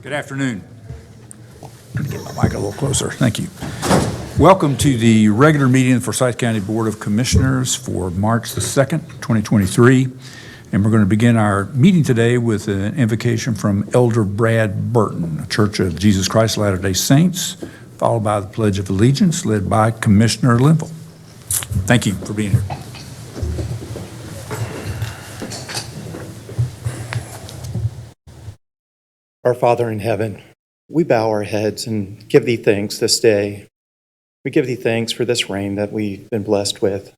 Good afternoon. Get my mic a little closer. Thank you. Welcome to the regular meeting of the Forsyth County Board of Commissioners for March the 2nd, 2023. And we're going to begin our meeting today with an invocation from Elder Brad Burton, Church of Jesus Christ of Latter-day Saints, followed by the Pledge of Allegiance led by Commissioner Linville. Thank you for being here. Our Father in heaven, we bow our heads and give thee thanks this day. We give thee thanks for this rain that we've been blessed with.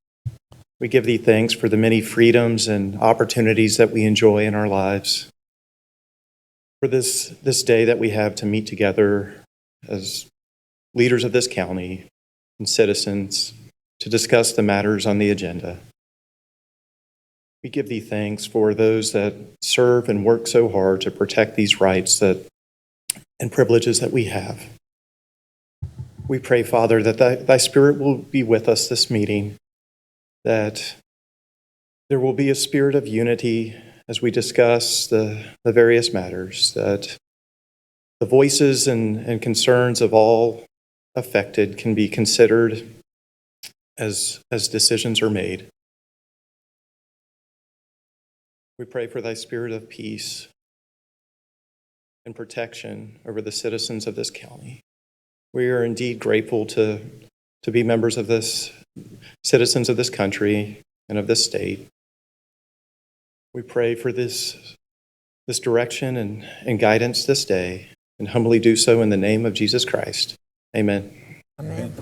We give thee thanks for the many freedoms and opportunities that we enjoy in our lives. For this day that we have to meet together as leaders of this county and citizens to discuss the matters on the agenda. We give thee thanks for those that serve and work so hard to protect these rights and privileges that we have. We pray, Father, that thy Spirit will be with us this meeting, that there will be a spirit of unity as we discuss the various matters, that the voices and concerns of all affected can be considered as decisions are made. We pray for thy spirit of peace and protection over the citizens of this county. We are indeed grateful to be members of this, citizens of this country and of this state. We pray for this direction and guidance this day, and humbly do so in the name of Jesus Christ. Amen. Amen.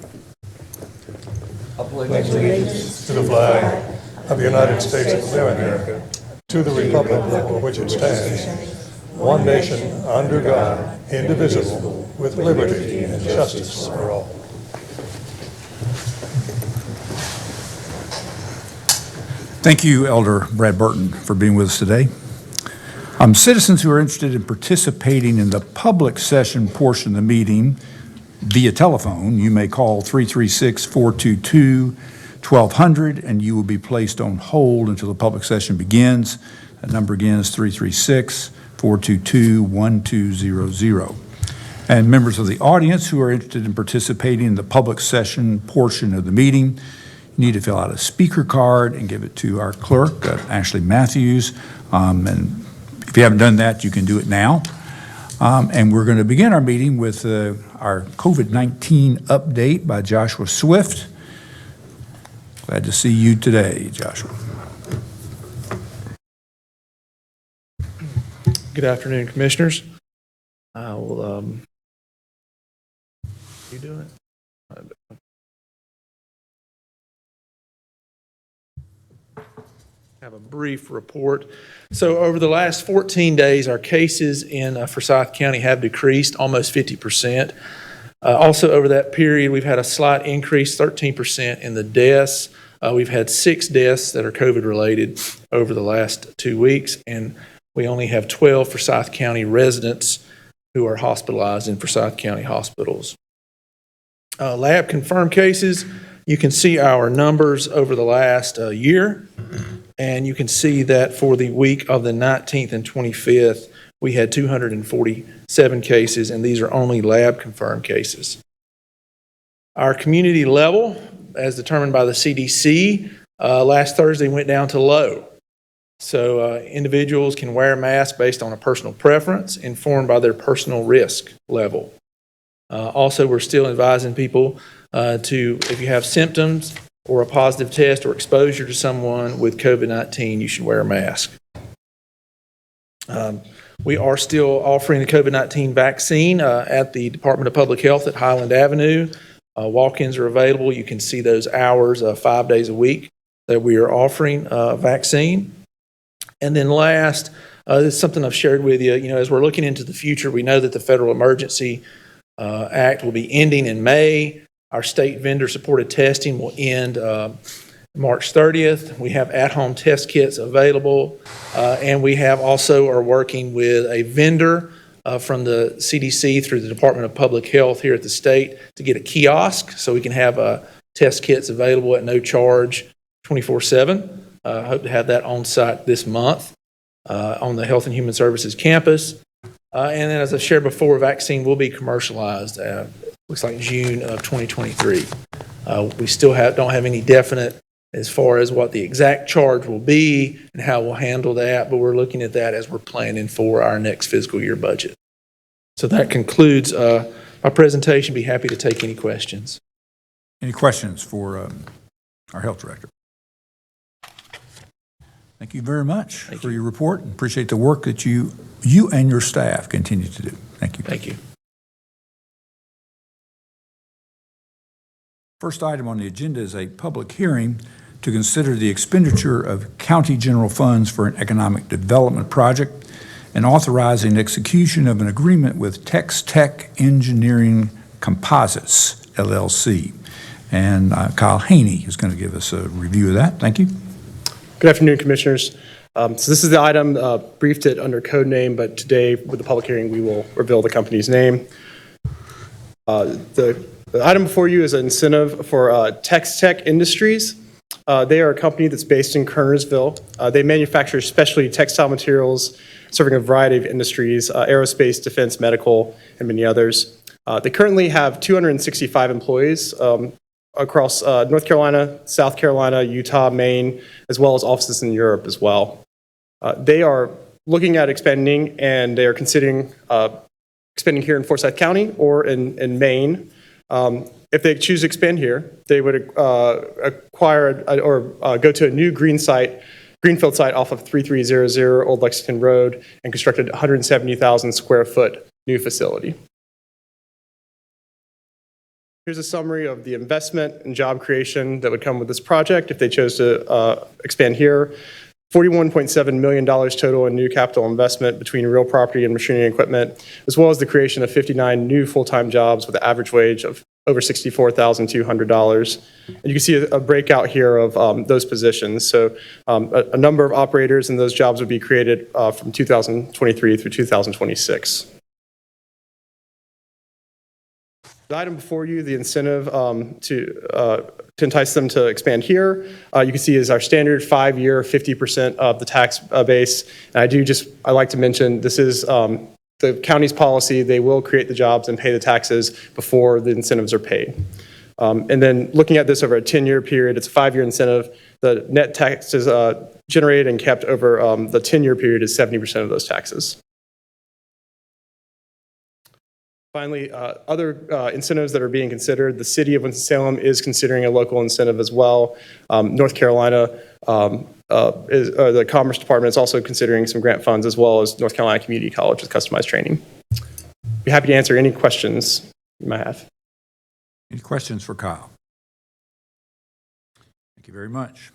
I pledge allegiance to the flag of the United States of America, to the republic for which it stands, one nation, under God, indivisible, with liberty and justice for all. Thank you, Elder Brad Burton, for being with us today. Citizens who are interested in participating in the public session portion of the meeting via telephone, you may call 336-422-1200, and you will be placed on hold until the public session begins. That number again is 336-422-1200. And members of the audience who are interested in participating in the public session portion of the meeting, you need to fill out a speaker card and give it to our clerk, Ashley Matthews. And if you haven't done that, you can do it now. And we're going to begin our meeting with our COVID-19 update by Joshua Swift. Glad to see you today, Joshua. Good afternoon, Commissioners. I will, you do it? Have a brief report. So over the last 14 days, our cases in Forsyth County have decreased almost 50%. Also over that period, we've had a slight increase, 13% in the deaths. We've had 6 deaths that are COVID related over the last 2 weeks, and we only have 12 Forsyth County residents who are hospitalized in Forsyth County hospitals. Lab confirmed cases, you can see our numbers over the last year. And you can see that for the week of the 19th and 25th, we had 247 cases, and these are only lab confirmed cases. Our community level, as determined by the CDC, last Thursday went down to low. So individuals can wear a mask based on a personal preference, informed by their personal risk level. Also, we're still advising people to, if you have symptoms or a positive test or exposure to someone with COVID-19, you should wear a mask. We are still offering the COVID-19 vaccine at the Department of Public Health at Highland Avenue. Walk-ins are available. You can see those hours 5 days a week that we are offering vaccine. And then last, this is something I've shared with you. As we're looking into the future, we know that the Federal Emergency Act will be ending in May. Our state vendor-supported testing will end March 30th. We have at-home test kits available, and we have also are working with a vendor from the CDC through the Department of Public Health here at the state to get a kiosk so we can have test kits available at no charge 24/7. Hope to have that on site this month on the Health and Human Services campus. And then, as I shared before, vaccine will be commercialized, looks like June of 2023. We still don't have any definite as far as what the exact charge will be and how we'll handle that, but we're looking at that as we're planning for our next fiscal year budget. So that concludes my presentation. Be happy to take any questions. Any questions for our health director? Thank you very much for your report. Appreciate the work that you and your staff continue to do. Thank you. Thank you. First item on the agenda is a public hearing to consider the expenditure of county general funds for an economic development project and authorizing execution of an agreement with Tex Tech Engineering Composites, LLC. And Kyle Haney is going to give us a review of that. Thank you. Good afternoon, Commissioners. So this is the item, briefed it under code name, but today with the public hearing, we will reveal the company's name. The item before you is an incentive for Tex Tech Industries. They are a company that's based in Kernersville. They manufacture specialty textile materials serving a variety of industries, aerospace, defense, medical, and many others. They currently have 265 employees across North Carolina, South Carolina, Utah, Maine, as well as offices in Europe as well. They are looking at expanding, and they are considering expanding here in Forsyth County or in Maine. If they choose to expand here, they would acquire or go to a new greenfield site off of 3300 Old Lexington Road and construct a 170,000 square foot new facility. Here's a summary of the investment and job creation that would come with this project if they chose to expand here. $41.7 million total in new capital investment between real property and machinery and equipment, as well as the creation of 59 new full-time jobs with an average wage of over $64,200. And you can see a breakout here of those positions. So a number of operators and those jobs would be created from 2023 through 2026. The item before you, the incentive to entice them to expand here, you can see is our standard 5-year, 50% of the tax base. And I like to mention this is the county's policy. They will create the jobs and pay the taxes before the incentives are paid. And then looking at this over a 10-year period, it's a 5-year incentive. The net taxes generated and kept over the 10-year period is 70% of those taxes. Finally, other incentives that are being considered, the city of Winston-Salem is considering a local incentive as well. North Carolina, the Commerce Department is also considering some grant funds, as well as North Carolina Community College with customized training. Be happy to answer any questions you might have. Any questions for Kyle? Thank you very much.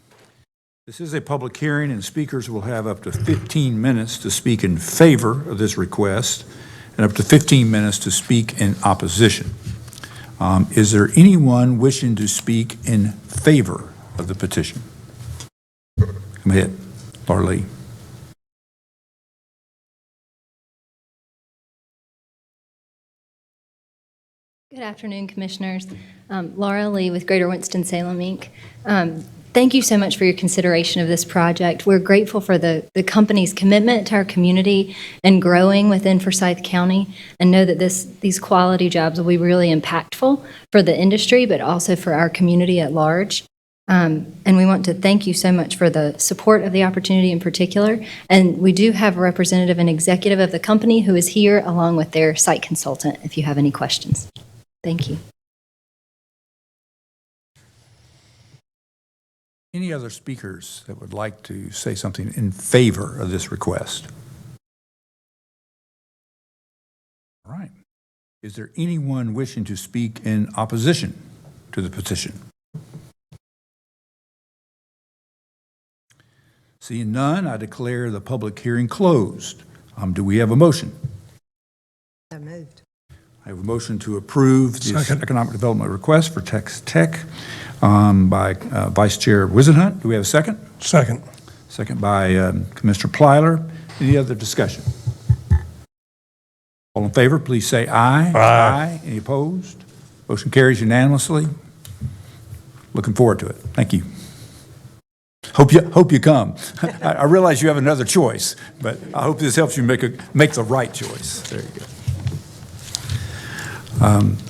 This is a public hearing, and speakers will have up to 15 minutes to speak in favor of this request and up to 15 minutes to speak in opposition. Is there anyone wishing to speak in favor of the petition? Come ahead, Laura Lee. Good afternoon, Commissioners. Laura Lee with Greater Winston-Salem, Inc. Thank you so much for your consideration of this project. We're grateful for the company's commitment to our community and growing within Forsyth County, and know that these quality jobs will be really impactful for the industry, but also for our community at large. And we want to thank you so much for the support of the opportunity in particular. And we do have a representative and executive of the company who is here along with their site consultant if you have any questions. Thank you. Any other speakers that would like to say something in favor of this request? All right. Is there anyone wishing to speak in opposition to the petition? Seeing none, I declare the public hearing closed. Do we have a motion? So moved. I have a motion to approve this economic development request for Tex Tech by Vice Chair Wisenhunt. Do we have a second? Second. Second by Commissioner Plyler. Any other discussion? All in favor, please say aye. Aye. Any opposed? Motion carries unanimously. Looking forward to it. Thank you. Hope you come. I realize you have another choice, but I hope this helps you make the right choice. There you go.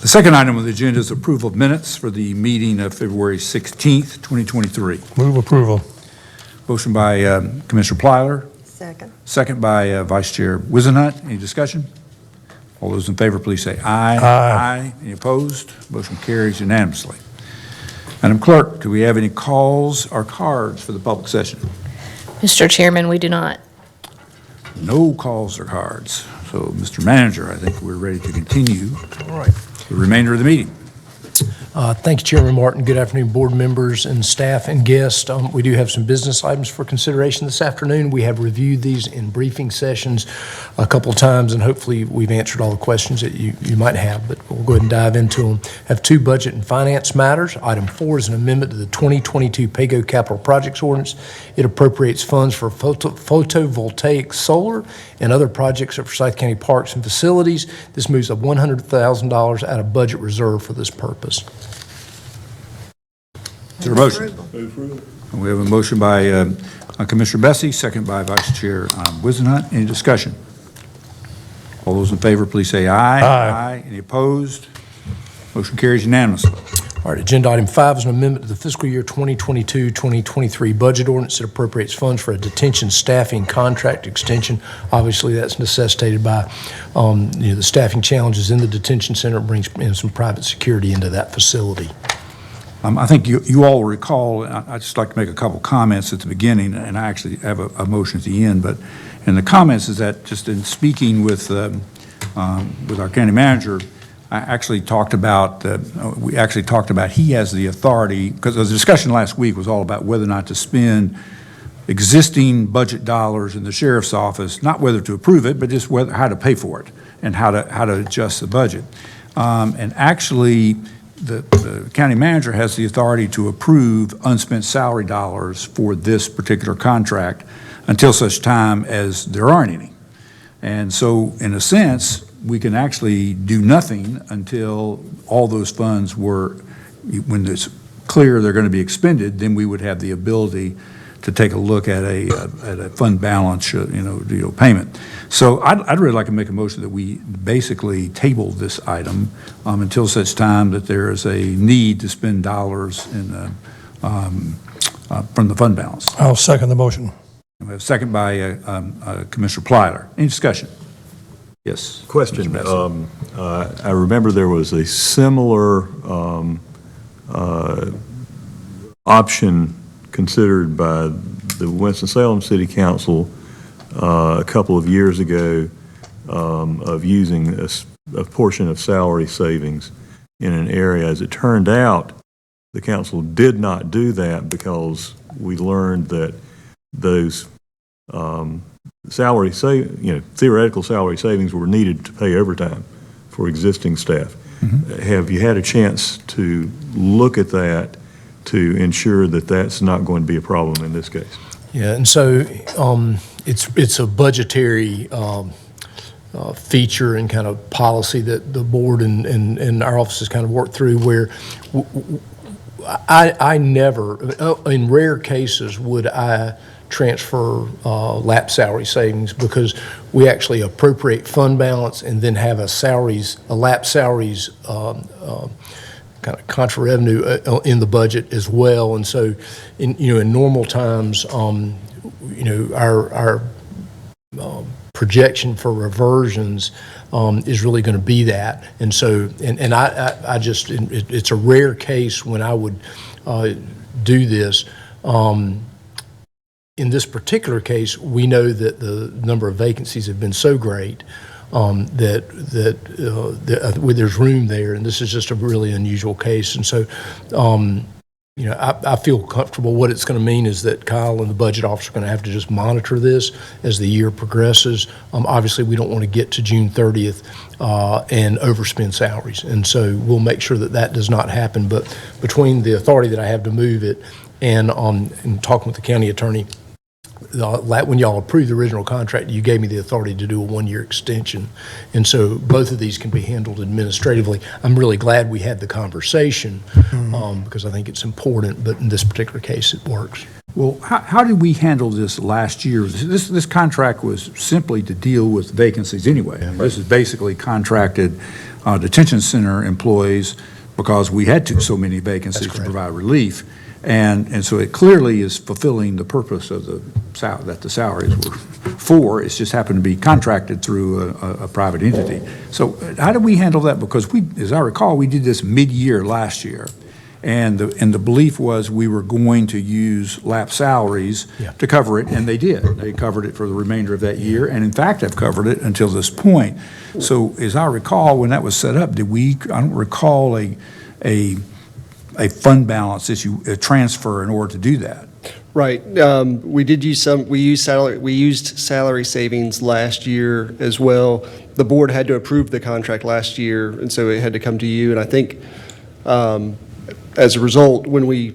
The second item on the agenda is approval of minutes for the meeting of February 16th, 2023. Move approval. Motion by Commissioner Plyler, Second. second by Vice Chair Wizenhut. Any discussion? All those in favor, please say aye. Aye. Any opposed? Motion carries unanimously. Madam Clerk, do we have any calls or cards for the public session? Mr. Chairman, we do not. No calls or cards. So, Mr. Manager, I think we're ready to continue All right. the remainder of the meeting. Thank you, Chairman Martin. Good afternoon, board members and staff and guests. We do have some business items for consideration this afternoon. We have reviewed these in briefing sessions a couple times, and hopefully we've answered all the questions that you might have, but we'll go ahead and dive into them. Have two budget and finance matters. Item 4 is an amendment to the 2022 PAYGO Capital Projects Ordinance. It appropriates funds for photovoltaic solar and other projects at Forsyth County parks and facilities. This moves up $100,000 out of budget reserve for this purpose. Is there a motion? We have a motion by Commissioner Bessie, second by Vice Chair Wizenhut. Any discussion? All those in favor, please say aye. Aye. Any opposed? Motion carries unanimously. All right, agenda item 5 is an amendment to the fiscal year 2022-2023 budget ordinance that appropriates funds for a detention staffing contract extension. Obviously, that's necessitated by the staffing challenges in the detention center. It brings in some private security into that facility. I think you all recall, I'd just like to make a couple comments at the beginning, and I actually have a motion at the end, but in the comments is that just in speaking with our county manager, I actually talked about, he has the authority, because the discussion last week was all about whether or not to spend existing budget dollars in the sheriff's office, not whether to approve it, but just how to pay for it and how to adjust the budget. And actually, the county manager has the authority to approve unspent salary dollars for this particular contract until such time as there aren't any. And so, in a sense, we can actually do nothing until all those funds when it's clear they're going to be expended, then we would have the ability to take a look at a fund balance, payment. So I'd really like to make a motion that we basically table this item until such time that there is a need to spend dollars from the fund balance. I'll second the motion. We have a second by Commissioner Plyler. Any discussion? Yes. Question. Mr. Bessie. I remember there was a similar option considered by the Winston-Salem City Council a couple of years ago of using a portion of salary savings in an area. As it turned out, the council did not do that because we learned that those theoretical salary savings were needed to pay overtime for existing staff. Mm-hmm. Have you had a chance to look at that to ensure that that's not going to be a problem in this case? Yeah, and so it's a budgetary feature and kind of policy that the board and our offices kind of work through where I never, in rare cases, would I transfer lap salary savings because we actually appropriate fund balance and then have a lap salaries kind of contra revenue in the budget as well. And so, in normal times, our projection for reversions is really going to be that. And so, and I just, it's a rare case when I would do this. In this particular case, we know that the number of vacancies have been so great that there's room there, and this is just a really unusual case. And so, I feel comfortable. What it's going to mean is that Kyle and the budget office are going to have to just monitor this as the year progresses. Obviously, we don't want to get to June 30th and overspend salaries, and so we'll make sure that does not happen. But between the authority that I have to move it and talking with the county attorney, when y'all approved the original contract, you gave me the authority to do a one-year extension. And so both of these can be handled administratively. I'm really glad we had the conversation because I think it's important, but in this particular case, it works. Well, how did we handle this last year? This contract was simply to deal with vacancies anyway. This is basically contracted detention center employees because we had so many vacancies to provide relief. And so it clearly is fulfilling the purpose of that the salaries were for. It's just happened to be contracted through a private entity. So how did we handle that? Because as I recall, we did this mid-year last year. And the belief was we were going to use lap salaries to cover it, and they did. They covered it for the remainder of that year, and in fact have covered it until this point. So as I recall, when that was set up, I don't recall a fund balance issue, a transfer in order to do that. Right. We used salary savings last year as well. The board had to approve the contract last year, and so it had to come to you. And I think as a result, when we,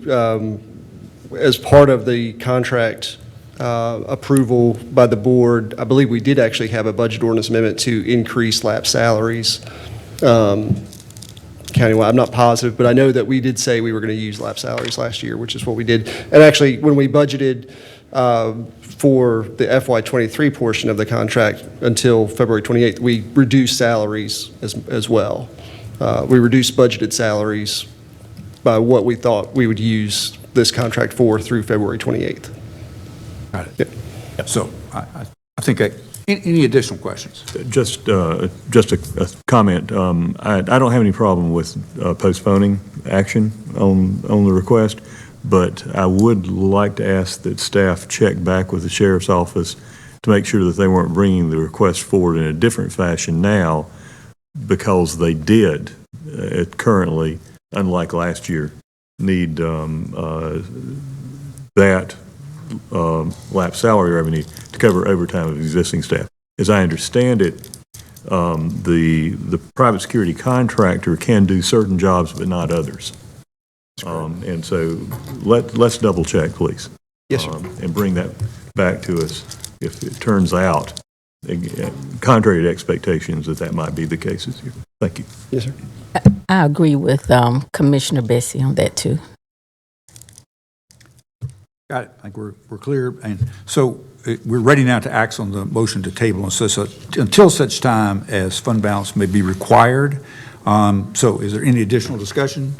as part of the contract approval by the board, I believe we did actually have a budget ordinance amendment to increase lap salaries countywide. I'm not positive, but I know that we did say we were going to use lap salaries last year, which is what we did. And actually, when we budgeted for the FY23 portion of the contract until February 28th, we reduced salaries as well. We reduced budgeted salaries by what we thought we would use this contract for through February 28th. Got it. Yep. So I think any additional questions? Just a comment. I don't have any problem with postponing action on the request, but I would like to ask that staff check back with the sheriff's office to make sure that they weren't bringing the request forward in a different fashion now, because they did currently, unlike last year, need that lap salary revenue to cover overtime of existing staff. As I understand it, the private security contractor can do certain jobs but not others. And so let's double check, please. Yes, sir. And bring that back to us if it turns out, contrary to expectations, that might be the case this year. Thank you. Yes, sir. I agree with Commissioner Bessie on that, too. Got it. I think we're clear. And so we're ready now to act on the motion to table until such time as fund balance may be required. So is there any additional discussion?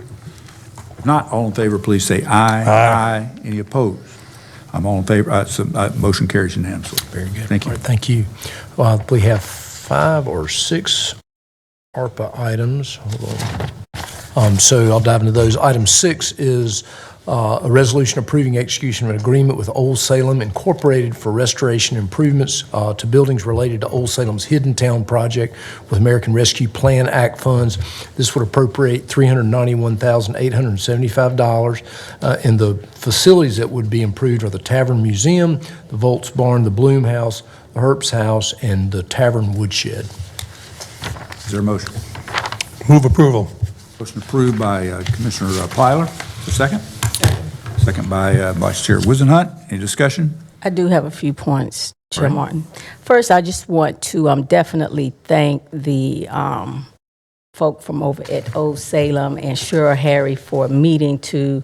If not, all in favor, please say aye. Aye. Any opposed? I'm all in favor. Motion carries unanimously. Very good. Thank you. All right, thank you. We have 5 or 6 ARPA items. Hold on. So I'll dive into those. Item 6 is a resolution approving execution of an agreement with Old Salem Incorporated for restoration improvements to buildings related to Old Salem's Hidden Town project with American Rescue Plan Act funds. This would appropriate $391,875. And the facilities that would be improved are the Tavern Museum, the Volts Barn, the Bloom House, the Herbst House, and the Tavern Woodshed. Is there a motion? Move approval. Motion approved by Commissioner Plyler. A second? Second by Vice Chair Wizenhut. Any discussion? I do have a few points, Chair Right. Martin. First, I just want to definitely thank the folk from over at Old Salem and Sure Harry for meeting to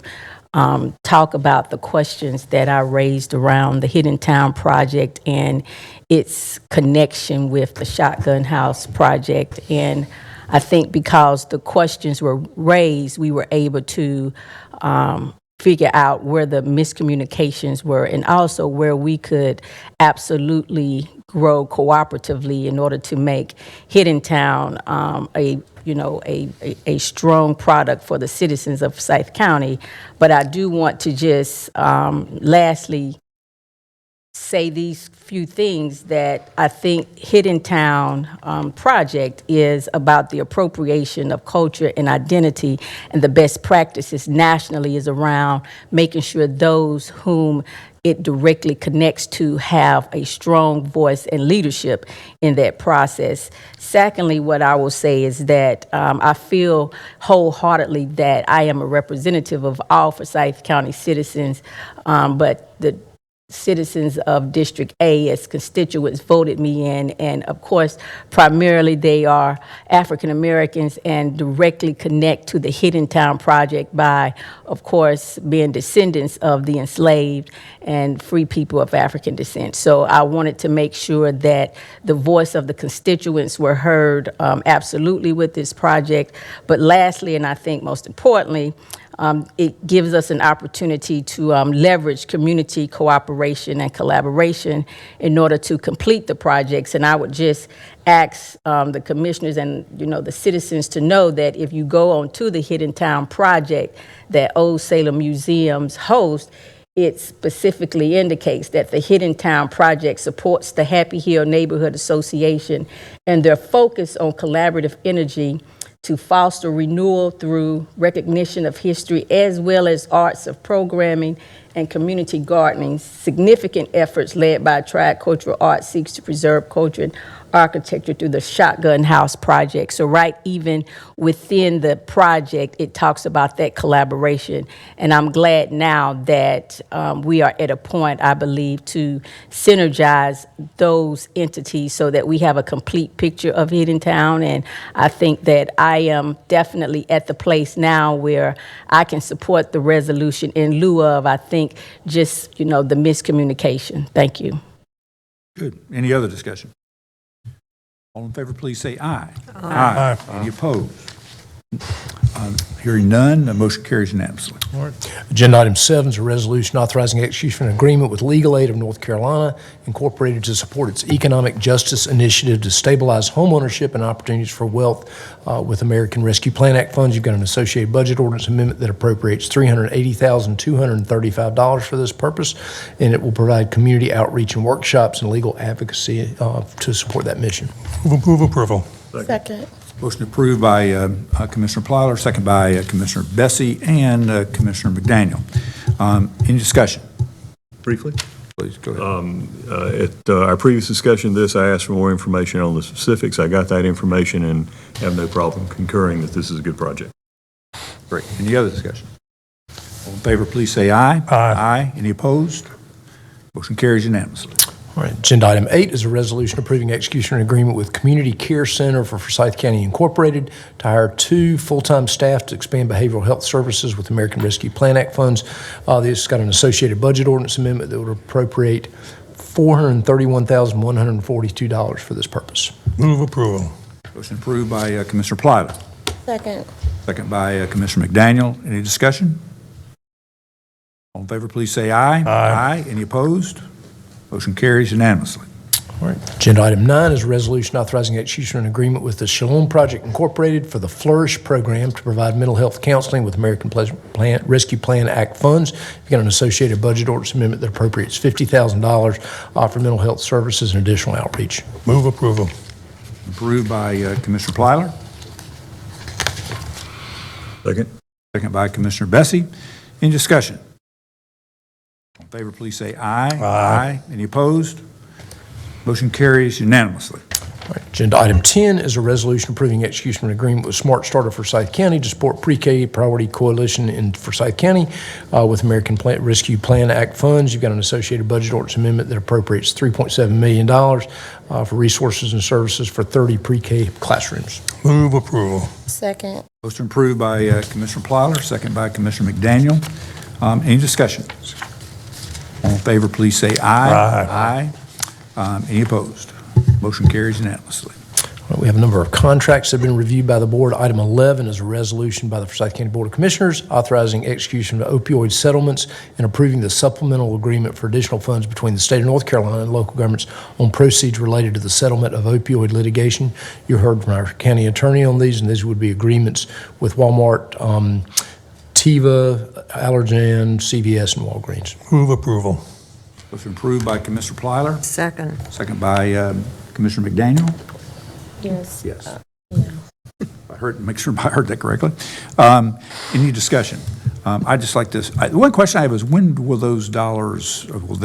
talk about the questions that I raised around the Hidden Town project and its connection with the Shotgun House project. And I think because the questions were raised, we were able to figure out where the miscommunications were and also where we could absolutely grow cooperatively in order to make Hidden Town a strong product for the citizens of Forsyth County. But I do want to just lastly say these few things that I think Hidden Town project is about the appropriation of culture and identity, and the best practices nationally is around making sure those whom it directly connects to have a strong voice and leadership in that process. Secondly, what I will say is that I feel wholeheartedly that I am a representative of all Forsyth County citizens, but the citizens of District A as constituents voted me in. And of course, primarily they are African Americans and directly connect to the Hidden Town project by, of course, being descendants of the enslaved and free people of African descent. So I wanted to make sure that the voice of the constituents were heard absolutely with this project. But lastly, and I think most importantly, it gives us an opportunity to leverage community cooperation and collaboration in order to complete the projects. And I would just ask the commissioners and the citizens to know that if you go on to the Hidden Town project that Old Salem Museums host, it specifically indicates that the Hidden Town project supports the Happy Hill Neighborhood Association and their focus on collaborative energy to foster renewal through recognition of history as well as arts of programming and community gardening. Significant efforts led by Triad Cultural Arts seeks to preserve culture and architecture through the Shotgun House project. So right even within the project, it talks about that collaboration. And I'm glad now that we are at a point, I believe, to synergize those entities so that we have a complete picture of Hidden Town. And I think that I am definitely at the place now where I can support the resolution in lieu of, I think, just, the miscommunication. Thank you. Good. Any other discussion? All in favor, please say aye. Aye. Any opposed? Hearing none, the motion carries unanimously. All right. Agenda item 7 is a resolution authorizing execution of an agreement with Legal Aid of North Carolina, Incorporated, to support its economic justice initiative to stabilize homeownership and opportunities for wealth with American Rescue Plan Act funds. You've got an associated budget ordinance amendment that appropriates $380,235 for this purpose, and it will provide community outreach and workshops and legal advocacy to support that mission. Move approval. Second. Motion approved by Commissioner Plyler, second by Commissioner Bessie and Commissioner McDaniel. Any discussion? Briefly? Please, go ahead. At our previous discussion of this, I asked for more information on the specifics. I got that information and have no problem concurring that this is a good project. Great. Any other discussion? All in favor, please say aye. Aye. Aye. Any opposed? Motion carries unanimously. All right, agenda item 8 is a resolution approving execution of an agreement with Community Care Center for Forsyth County Incorporated to hire 2 full-time staff to expand behavioral health services with American Rescue Plan Act funds. This has got an associated budget ordinance amendment that would appropriate $431,142 for this purpose. Move approval. Motion approved by Commissioner Plyler, Second. second by Commissioner McDaniel. Any discussion? All in favor, please say aye. Aye. Any opposed? Motion carries unanimously. All right, agenda item 9 is a resolution authorizing execution of an agreement with the Shalom Project Incorporated for the Flourish program to provide mental health counseling with American Rescue Plan Act funds. You've got an associated budget ordinance amendment that appropriates $50,000 for mental health services and additional outreach. Move approval. Approved by Commissioner Plyler, Second? second by Commissioner Bessie. Any discussion? All in favor, please say aye. Aye. Any opposed? Motion carries unanimously. All right, agenda item 10 is a resolution approving execution of an agreement with Smart Start of Forsyth County to support pre-K priority coalition in Forsyth County with American Rescue Plan Act funds. You've got an associated budget ordinance amendment that appropriates $3.7 million for resources and services for 30 pre-K classrooms. Move approval. Second. Motion approved by Commissioner Plyler, second by Commissioner McDaniel. Any discussion? All in favor, please say aye. Aye. Any opposed? Motion carries unanimously. Well, we have a number of contracts that have been reviewed by the board. Item 11 is a resolution by the Forsyth County Board of Commissioners authorizing execution of opioid settlements and approving the supplemental agreement for additional funds between the state of North Carolina and local governments on proceeds related to the settlement of opioid litigation. You heard from our county attorney on these, and these would be agreements with Walmart, Teva, Allergan, CVS, and Walgreens. Move approval. Motion approved by Commissioner Plyler, Second. second by Commissioner McDaniel. Yes. Yes. Make sure I heard that correctly. Any discussion? I'd just like this. The one question I have is, when will those dollars, will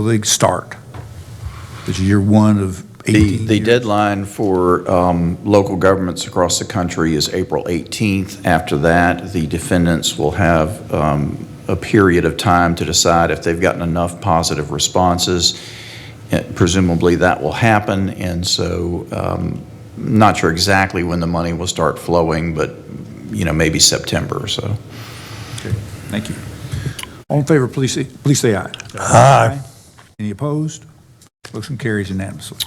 they start? This is year one of 18 The years? deadline for local governments across the country is April 18th. After that, the defendants will have a period of time to decide if they've gotten enough positive responses. Presumably that will happen, and so not sure exactly when the money will start flowing, but maybe September or so. Okay, thank you. All in favor, please say aye. Aye. Any opposed? Motion carries unanimously.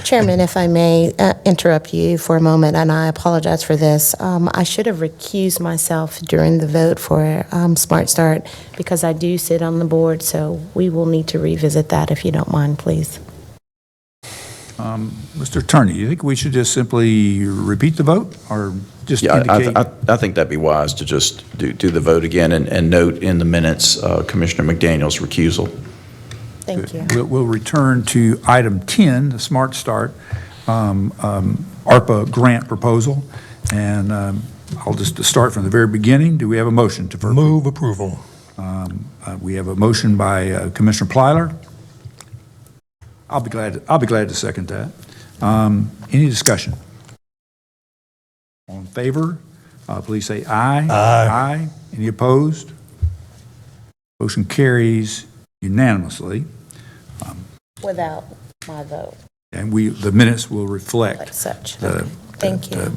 Chairman, if I may interrupt you for a moment, and I apologize for this. I should have recused myself during the vote for Smart Start because I do sit on the board, so we will need to revisit that if you don't mind, please. Mr. Attorney, you think we should just simply repeat the vote or just Yeah, indicate? I think that'd be wise to just do the vote again and note in the minutes Commissioner McDaniel's recusal. Thank you. We'll return to item 10, the Smart Start ARPA grant proposal. And I'll just start from the very beginning. Do we have a motion to approve? Move approval. We have a motion by Commissioner Plyler. I'll be glad to second that. Any discussion? All in favor, please say aye. Aye. Any opposed? Motion carries unanimously. Without my vote, And the minutes will reflect like such. the Thank you. the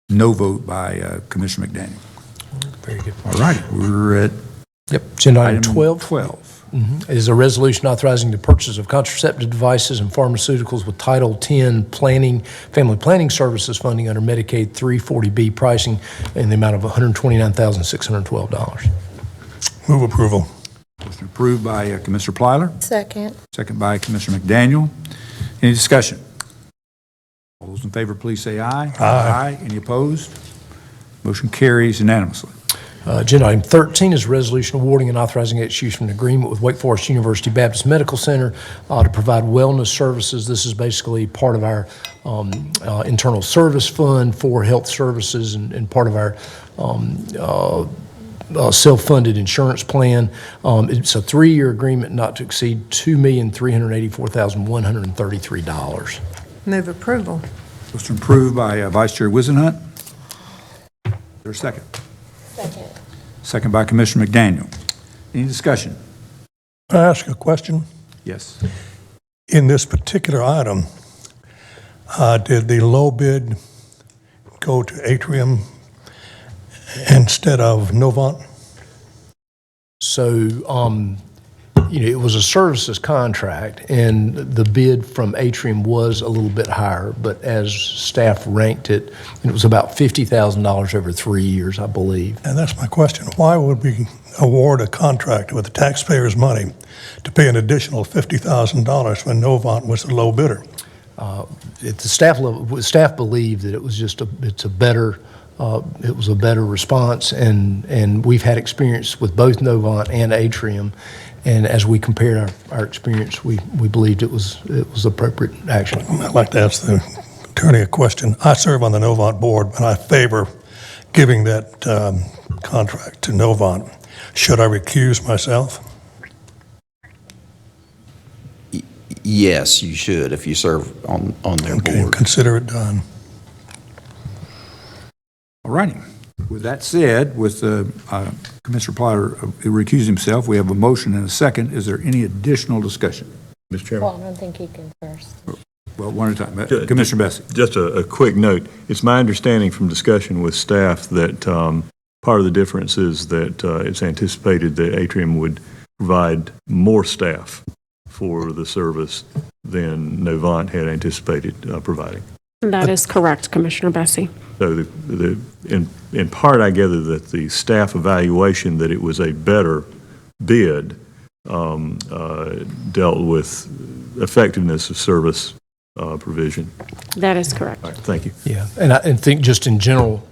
no vote by Commissioner McDaniel. Very good. All right, we're at Yep. Agenda item item 12. 12. Is a resolution authorizing the purchase of contraceptive devices and pharmaceuticals with Title 10 family planning services funding under Medicaid 340B pricing in the amount of $129,612. Move approval. Motion approved by Commissioner Plyler, Second. second by Commissioner McDaniel. Any discussion? All those in favor, please say aye. Aye. Any opposed? Motion carries unanimously. Agenda item 13 is a resolution awarding and authorizing execution of an agreement with Wake Forest University Baptist Medical Center to provide wellness services. This is basically part of our internal service fund for health services and part of our self-funded insurance plan. It's a 3-year agreement not to exceed $2,384,133. Move approval. Motion approved by Vice Chair Wizenhunt. Is there a second? Second. Second by Commissioner McDaniel. Any discussion? Can I ask a question? Yes. In this particular item, did the low bid go to Atrium instead of Novant? So, it was a services contract, and the bid from Atrium was a little bit higher, but as staff ranked it, it was about $50,000 over 3 years, I believe. And that's my question. Why would we award a contract with the taxpayers' money to pay an additional $50,000 when Novant was the low bidder? At the staff level, staff believed that it was just it was a better response, and we've had experience with both Novant and Atrium, and as we compared our experience, we believed it was appropriate action. I'd like to ask the attorney a question. I serve on the Novant board, and I favor giving that contract to Novant. Should I recuse myself? Yes, you should if you serve on their Okay, board. consider it done. All righty. With that said, with Commissioner Plyler recusing himself, we have a motion and a second. Is there any additional discussion? Mr. Chairman? Well, I don't think he can first. Well, one at a time. Commissioner Bessie. Just a quick note. It's my understanding from discussion with staff that part of the difference is that it's anticipated that Atrium would provide more staff for the service than Novant had anticipated providing. That is correct, Commissioner Bessie. So in part, I gather that the staff evaluation that it was a better bid dealt with effectiveness of service provision. That is correct. All right, thank you. Yeah, and I think just in general,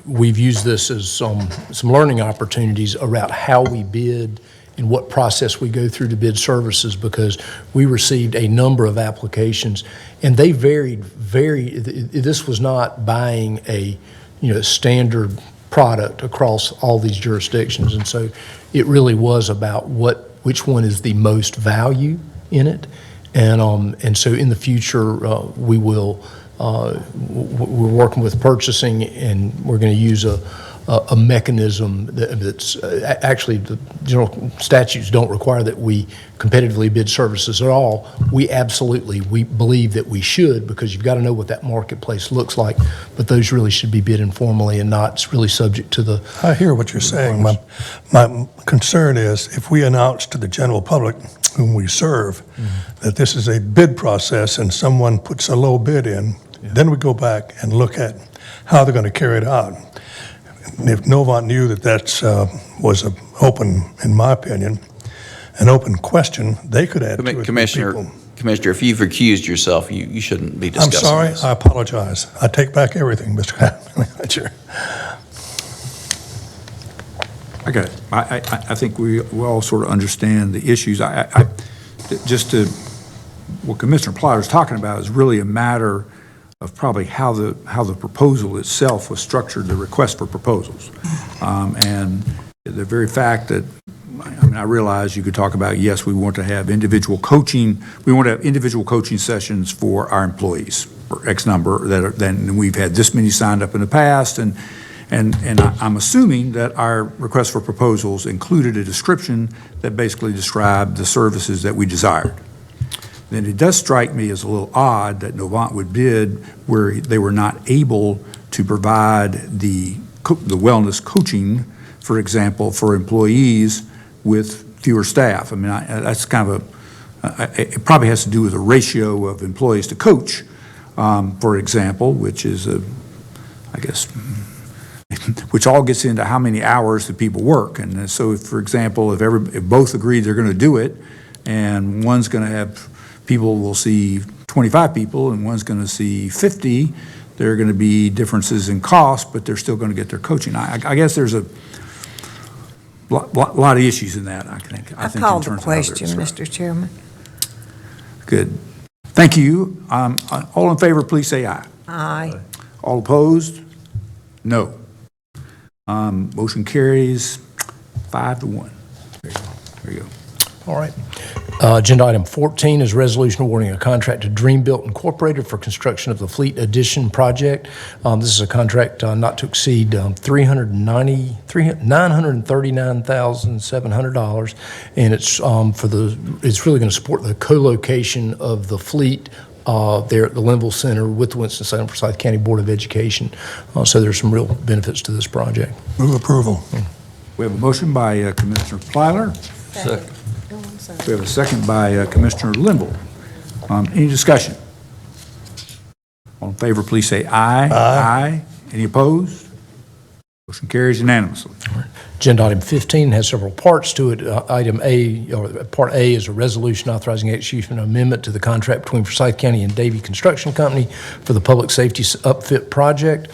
we've used this as some learning opportunities around how we bid and what process we go through to bid services, because we received a number of applications and they varied. This was not buying a standard product across all these jurisdictions, and so it really was about which one is the most value in it, and so in the future we will. We're working with purchasing, and we're going to use a a mechanism that's actually, the general statutes don't require that we competitively bid services at all. We believe that we should, because you've got to know what that marketplace looks like, but those really should be bid informally and not really subject to the. I hear what you're saying. My concern is if we announce to the general public whom we serve that this is a bid process and someone puts a low bid in, then we go back and look at how they're going to carry it out. If Novant knew that was an open, in my opinion, an open question, they could add two or three Commissioner, people. Commissioner, if you've recused yourself, you shouldn't be I'm discussing sorry, this. I apologize. I take back everything, Mr. Manager. I got it. I think we all sort of understand the issues. What Commissioner Plotter's talking about is really a matter of probably how the proposal itself was structured, the request for proposals. And the very fact that, I realize you could talk about, yes, we want to have individual coaching, sessions for our employees, for X number, then we've had this many signed up in the past, and I'm assuming that our request for proposals included a description that basically described the services that we desired. Then it does strike me as a little odd that Novant would bid where they were not able to provide the wellness coaching, for example, for employees with fewer staff. I mean, that's kind of it probably has to do with a ratio of employees to coach, for example, which is which all gets into how many hours the people work. And so, for example, if both agree they're going to do it, and one's going to have people will see 25 people and one's going to see 50, there are going to be differences in cost, but they're still going to get their coaching. I guess there's a lot of issues in that, I think. I called the question, Mr. Chairman. Good. Thank you. All in favor, please say aye. Aye. All opposed? No. Motion carries 5-1. There you go. All right. Agenda item 14 is resolution awarding a contract to Dreambuilt Incorporated for construction of the Fleet Addition project. This is a contract not to exceed $939,700, and it's really going to support the co-location of the fleet there at the Linville Center with the Winston-Salem Forsyth County Board of Education. So there's some real benefits to this project. Move approval. We have a motion by Commissioner Plyler. Second. We have a second by Commissioner Linville. Any discussion? All in favor, please say aye. Aye. Any opposed? Motion carries unanimously. Agenda item 15 has several parts to it. Item A, or Part A, is a resolution authorizing execution of an amendment to the contract between Forsyth County and Davie Construction Company for the public safety upfit project.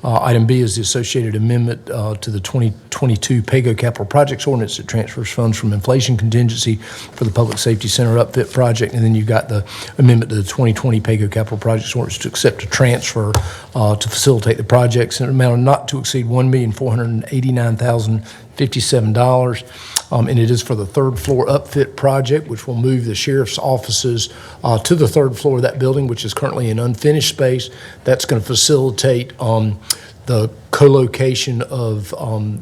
Item B is the associated amendment to the 2022 PAYGO Capital Projects Ordinance that transfers funds from inflation contingency for the public safety center upfit project. And then you've got the amendment to the 2020 PAYGO Capital Projects Ordinance to accept a transfer to facilitate the projects in an amount of not to exceed $1,489,057. And it is for the third floor upfit project, which will move the sheriff's offices to the third floor of that building, which is currently an unfinished space. That's going to facilitate the co-location of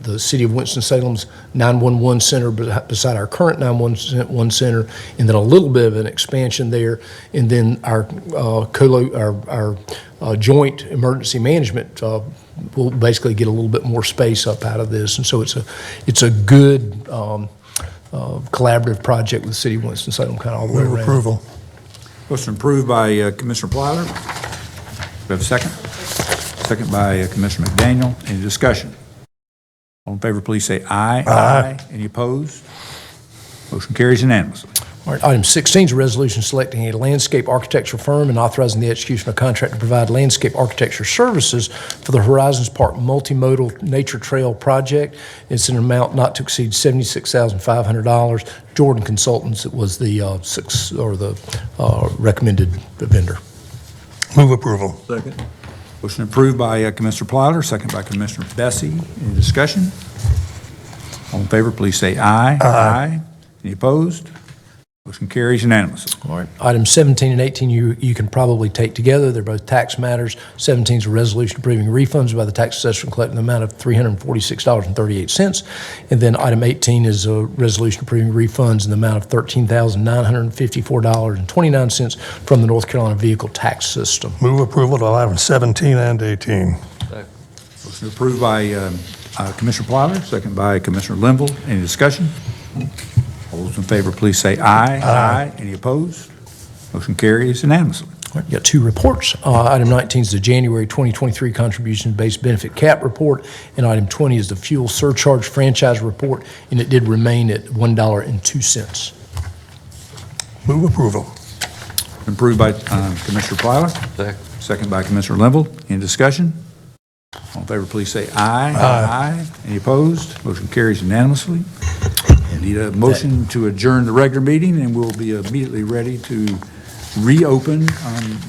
the City of Winston-Salem's 911 center beside our current 911 center, and then a little bit of an expansion there, and then our joint emergency management will basically get a little bit more space up out of this. And so it's a good collaborative project with the City of Winston-Salem, kind of all the way Move around. approval. Motion approved by Commissioner Plyler. We have a second. Second by Commissioner McDaniel. Any discussion? All in favor, please say aye. Aye. Any opposed? Motion carries unanimously. All right, item 16 is a resolution selecting a landscape architecture firm and authorizing the execution of a contract to provide landscape architecture services for the Horizons Park Multimodal Nature Trail project. It's an amount not to exceed $76,500. Jordan Consultants was the recommended vendor. Move approval. Second. Motion approved by Commissioner Plyler, second by Commissioner Bessie. Any discussion? All in favor, please say aye. Aye. Any opposed? Motion carries unanimously. All right. Items 17 and 18 you can probably take together. They're both tax matters. 17 is a resolution approving refunds by the tax assessor collecting the amount of $346.38. And then item 18 is a resolution approving refunds in the amount of $13,954.29 from the North Carolina Vehicle Tax System. Move approval of items 17 and 18. Motion approved by Commissioner Platter, second by Commissioner Linville. Any discussion? All those in favor, please say aye. Aye. Any opposed? Motion carries unanimously. All right, you got two reports. Item 19 is the January 2023 contribution-based benefit cap report, and item 20 is the fuel surcharge franchise report, and it did remain at $1.02. Move approval. Approved by Commissioner Platter, second by Commissioner Linville. Any discussion? All in favor, please say aye. Aye. Any opposed? Motion carries unanimously. Need a motion to adjourn the regular meeting, and we'll be immediately ready to reopen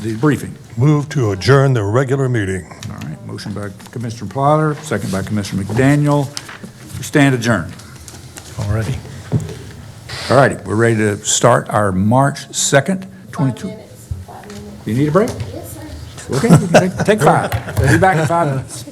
the briefing. Move to adjourn the regular meeting. All right, motion by Commissioner Platter, second by Commissioner McDaniel. We stand adjourned. All righty. All righty, we're ready to start our March 2nd, 22. You need a break? Yes, sir. Okay, you can take 5. We'll be back in 5 minutes.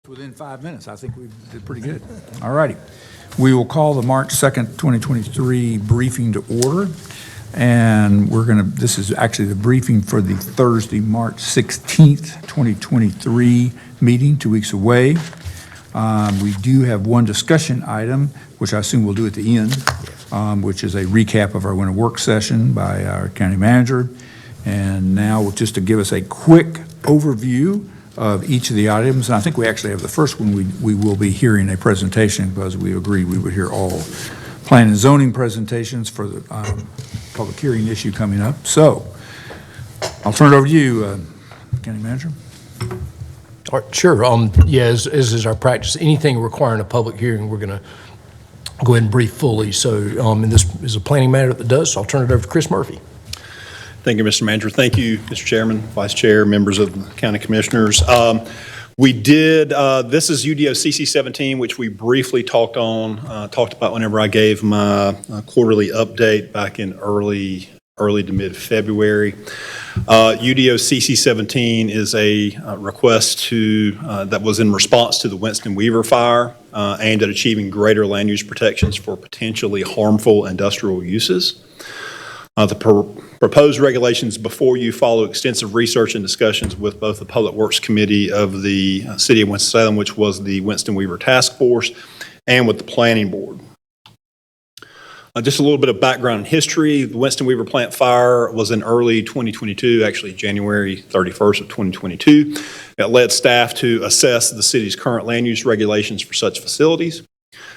Within 5 minutes, I think we did pretty good. All righty. We will call the March 2nd, 2023 briefing to order. And this is actually the briefing for the Thursday, March 16th, 2023 meeting, 2 weeks away. We do have one discussion item, which I assume we'll do at the end, which is a recap of our winter work session by our county manager. And now, just to give us a quick overview of each of the items, and I think we actually have the first one, we will be hearing a presentation because we agreed we would hear all plan and zoning presentations for the public hearing issue coming up. So I'll turn it over to you, County Manager. All right, sure. Yeah, as is our practice, anything requiring a public hearing, we're going to go ahead and brief fully. So, and this is a planning matter that does, so I'll turn it over to Chris Murphy. Thank you, Mr. Manager. Thank you, Mr. Chairman, Vice Chair, members of the County Commissioners. We did, this is UDO CC 17, which we briefly talked about whenever I gave my quarterly update back in early to mid-February. UDO CC 17 is a request that was in response to the Winston Weaver fire, aimed at achieving greater land use protections for potentially harmful industrial uses. The proposed regulations before you follow extensive research and discussions with both the Public Works Committee of the City of Winston-Salem, which was the Winston Weaver Task Force, and with the Planning Board. Just a little bit of background and history. The Winston Weaver plant fire was in early 2022, actually January 31st of 2022. It led staff to assess the city's current land use regulations for such facilities.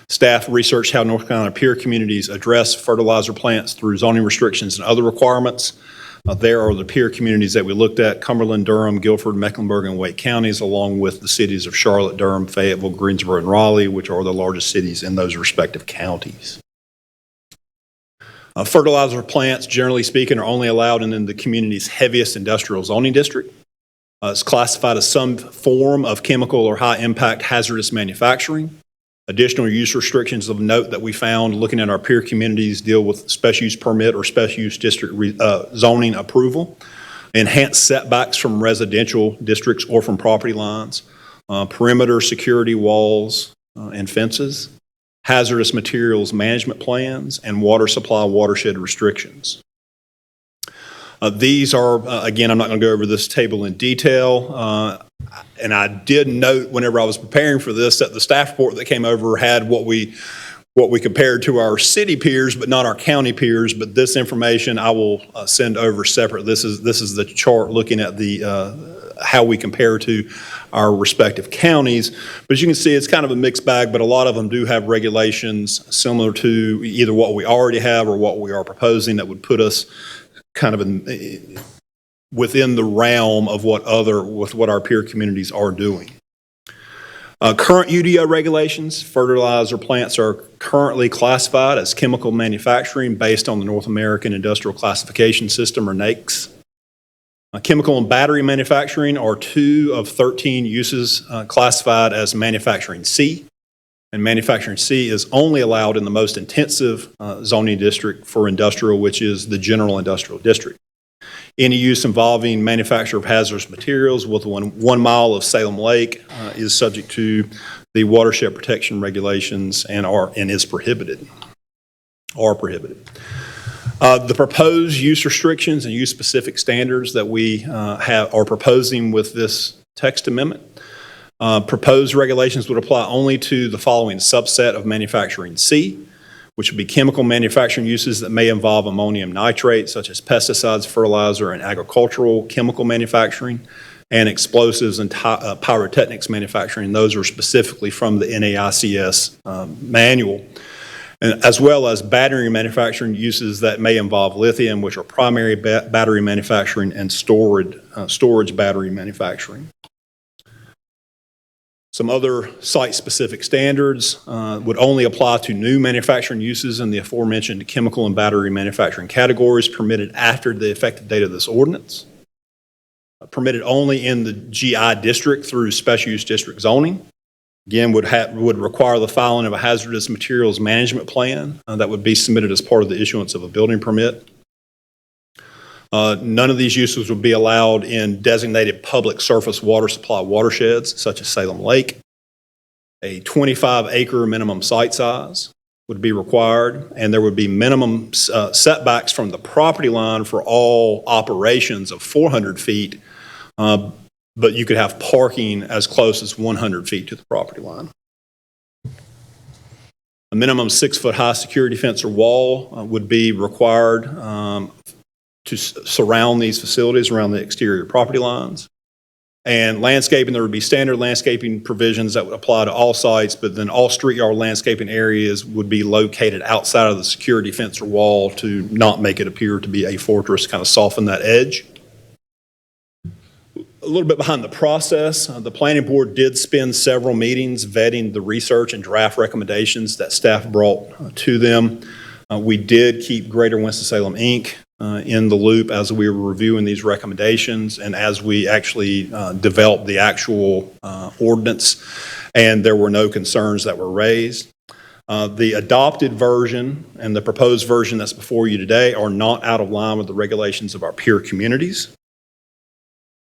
Staff researched how North Carolina peer communities address fertilizer plants through zoning restrictions and other requirements. There are the peer communities that we looked at: Cumberland, Durham, Guilford, Mecklenburg, and Wake counties, along with the cities of Charlotte, Durham, Fayetteville, Greensboro, and Raleigh, which are the largest cities in those respective counties. Fertilizer plants, generally speaking, are only allowed in the community's heaviest industrial zoning district. It's classified as some form of chemical or high-impact hazardous manufacturing. Additional use restrictions of note that we found looking at our peer communities deal with special use permit or special use district zoning approval, enhanced setbacks from residential districts or from property lines, perimeter security walls and fences, hazardous materials management plans, and water supply watershed restrictions. These are, again, I'm not going to go over this table in detail, and I did note whenever I was preparing for this that the staff report that came over had what we compared to our city peers, but not our county peers. But this information I will send over separate. This is the chart looking at the how we compare to our respective counties. But as you can see, it's kind of a mixed bag, but a lot of them do have regulations similar to either what we already have or what we are proposing that would put us kind of within the realm of what our peer communities are doing. Current UDO regulations: fertilizer plants are currently classified as chemical manufacturing based on the North American Industrial Classification System, or NAICS. Chemical and battery manufacturing are 2 of 13 uses classified as manufacturing C, and manufacturing C is only allowed in the most intensive zoning district for industrial, which is the general industrial district. Any use involving manufacture of hazardous materials within 1 mile of Salem Lake is subject to the watershed protection regulations and is prohibited. The proposed use restrictions and use specific standards that we are proposing with this text amendment. Proposed regulations would apply only to the following subset of manufacturing C, which would be chemical manufacturing uses that may involve ammonium nitrate, such as pesticides, fertilizer, and agricultural chemical manufacturing, and explosives and pyrotechnics manufacturing. Those are specifically from the NAICS manual, and as well as battery manufacturing uses that may involve lithium, which are primary battery manufacturing and storage battery manufacturing. Some other site-specific standards would only apply to new manufacturing uses in the aforementioned chemical and battery manufacturing categories permitted after the effective date of this ordinance. Permitted only in the GI district through special use district zoning. Again, would require the filing of a hazardous materials management plan that would be submitted as part of the issuance of a building permit. None of these uses would be allowed in designated public surface water supply watersheds, such as Salem Lake. A 25-acre minimum site size would be required, and there would be minimum setbacks from the property line for all operations of 400 feet, but you could have parking as close as 100 feet to the property line. A minimum 6-foot-high security fence or wall would be required to surround these facilities around the exterior property lines. And landscaping, there would be standard landscaping provisions that would apply to all sites, but then all street yard landscaping areas would be located outside of the security fence or wall to not make it appear to be a fortress, kind of soften that edge. A little bit behind the process, the planning board did spend several meetings vetting the research and draft recommendations that staff brought to them. We did keep Greater Winston-Salem, Inc. In the loop as we were reviewing these recommendations and as we actually developed the actual ordinance, and there were no concerns that were raised. The adopted version and the proposed version that's before you today are not out of line with the regulations of our peer communities.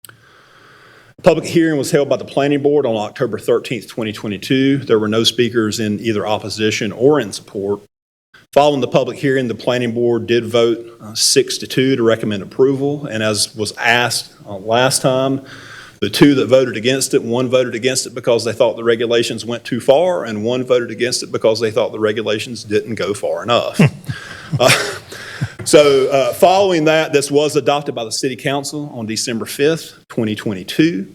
A public hearing was held by the Planning Board on October 13th, 2022. There were no speakers in either opposition or in support. Following the public hearing, the Planning Board did vote 6-2 to recommend approval, and as was asked last time, the two that voted against it, one voted against it because they thought the regulations went too far, and one voted against it because they thought the regulations didn't go far enough. So following that, this was adopted by the City Council on December 5th, 2022.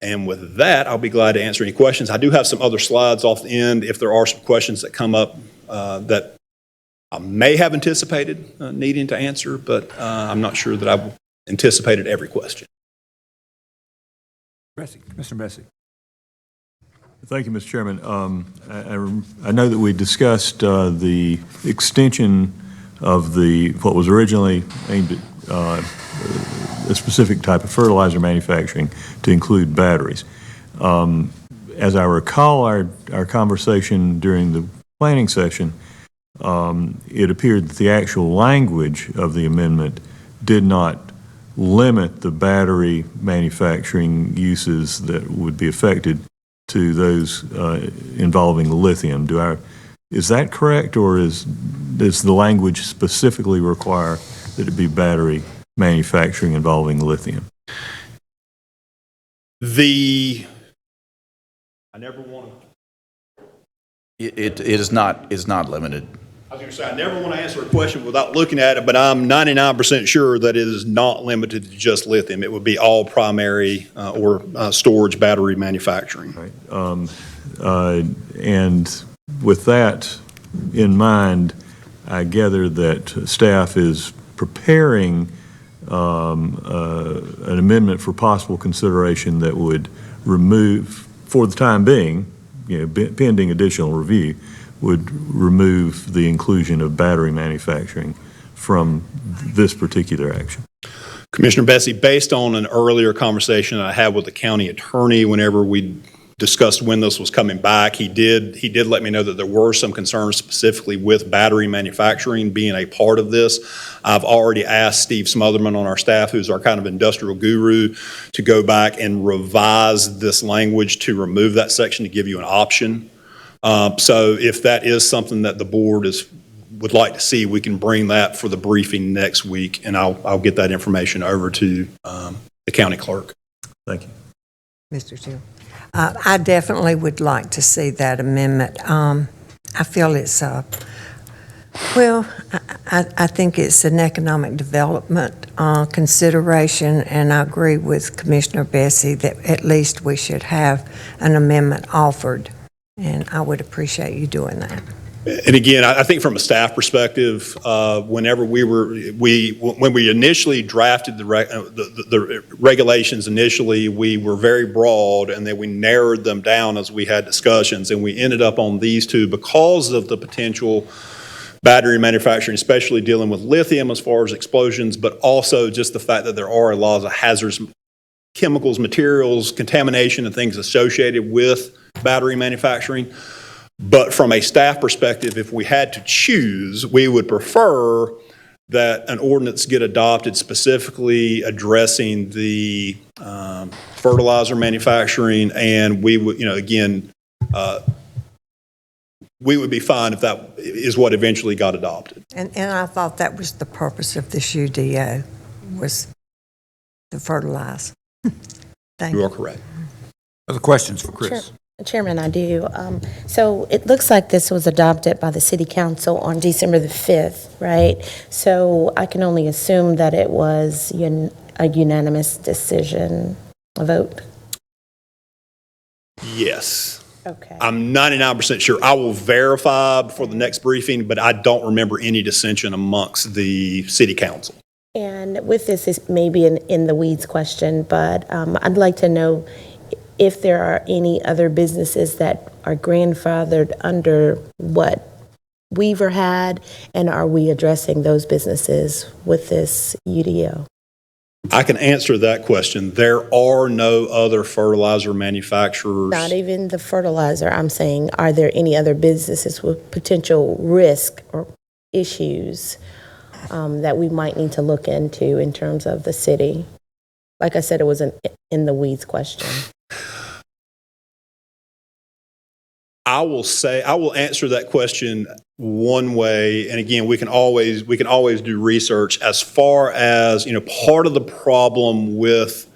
And with that, I'll be glad to answer any questions. I do have some other slides off the end if there are some questions that come up that I may have anticipated needing to answer, but I'm not sure that I've anticipated every question. Mr. Bessie. Thank you, Mr. Chairman. I know that we discussed the extension of what was originally aimed at a specific type of fertilizer manufacturing to include batteries. As I recall our conversation during the planning session, it appeared that the actual language of the amendment did not limit the battery manufacturing uses that would be affected to those involving lithium. Is that correct, or does the language specifically require that it be battery manufacturing involving lithium? I never want to. It is not limited. I was going to say, I never want to answer a question without looking at it, but I'm 99% sure that it is not limited to just lithium. It would be all primary or storage battery manufacturing. Right. And with that in mind, I gather that staff is preparing an amendment for possible consideration that would remove, for the time being, pending additional review, would remove the inclusion of battery manufacturing from this particular action. Commissioner Bessie, based on an earlier conversation I had with the county attorney whenever we discussed when this was coming back, he did let me know that there were some concerns specifically with battery manufacturing being a part of this. I've already asked Steve Smotherman on our staff, who's our kind of industrial guru, to go back and revise this language to remove that section to give you an option. So if that is something that the board would like to see, we can bring that for the briefing next week, and I'll get that information over to the county clerk. Thank you. Mr. Chair. I definitely would like to see that amendment. I feel it's, I think it's an economic development consideration, and I agree with Commissioner Bessie that at least we should have an amendment offered, and I would appreciate you doing that. And again, I think from a staff perspective, whenever when we initially drafted the regulations initially, we were very broad, and then we narrowed them down as we had discussions, and we ended up on these two because of the potential battery manufacturing, especially dealing with lithium as far as explosions, but also just the fact that there are a lot of hazardous chemicals, materials, contamination, and things associated with battery manufacturing. But from a staff perspective, if we had to choose, we would prefer that an ordinance get adopted specifically addressing the fertilizer manufacturing, and we would, again, we would be fine if that is what eventually got adopted. And I thought that was the purpose of this UDO, was to fertilize. Thank You you. are correct. Other questions for Chris? Chairman, I do. So it looks like this was adopted by the city council on December the 5th, right? So I can only assume that it was a unanimous decision, a vote? Yes. Okay. I'm 99% sure. I will verify before the next briefing, but I don't remember any dissension amongst the city council. And with this, is maybe an in the weeds question, but I'd like to know if there are any other businesses that are grandfathered under what Weaver had, and are we addressing those businesses with this UDO? I can answer that question. There are no other fertilizer manufacturers. Not even the fertilizer. I'm saying, are there any other businesses with potential risk or issues that we might need to look into in terms of the city? Like I said, it was an in the weeds question. I will answer that question one way, and again, we can always do research. As far as, part of the problem with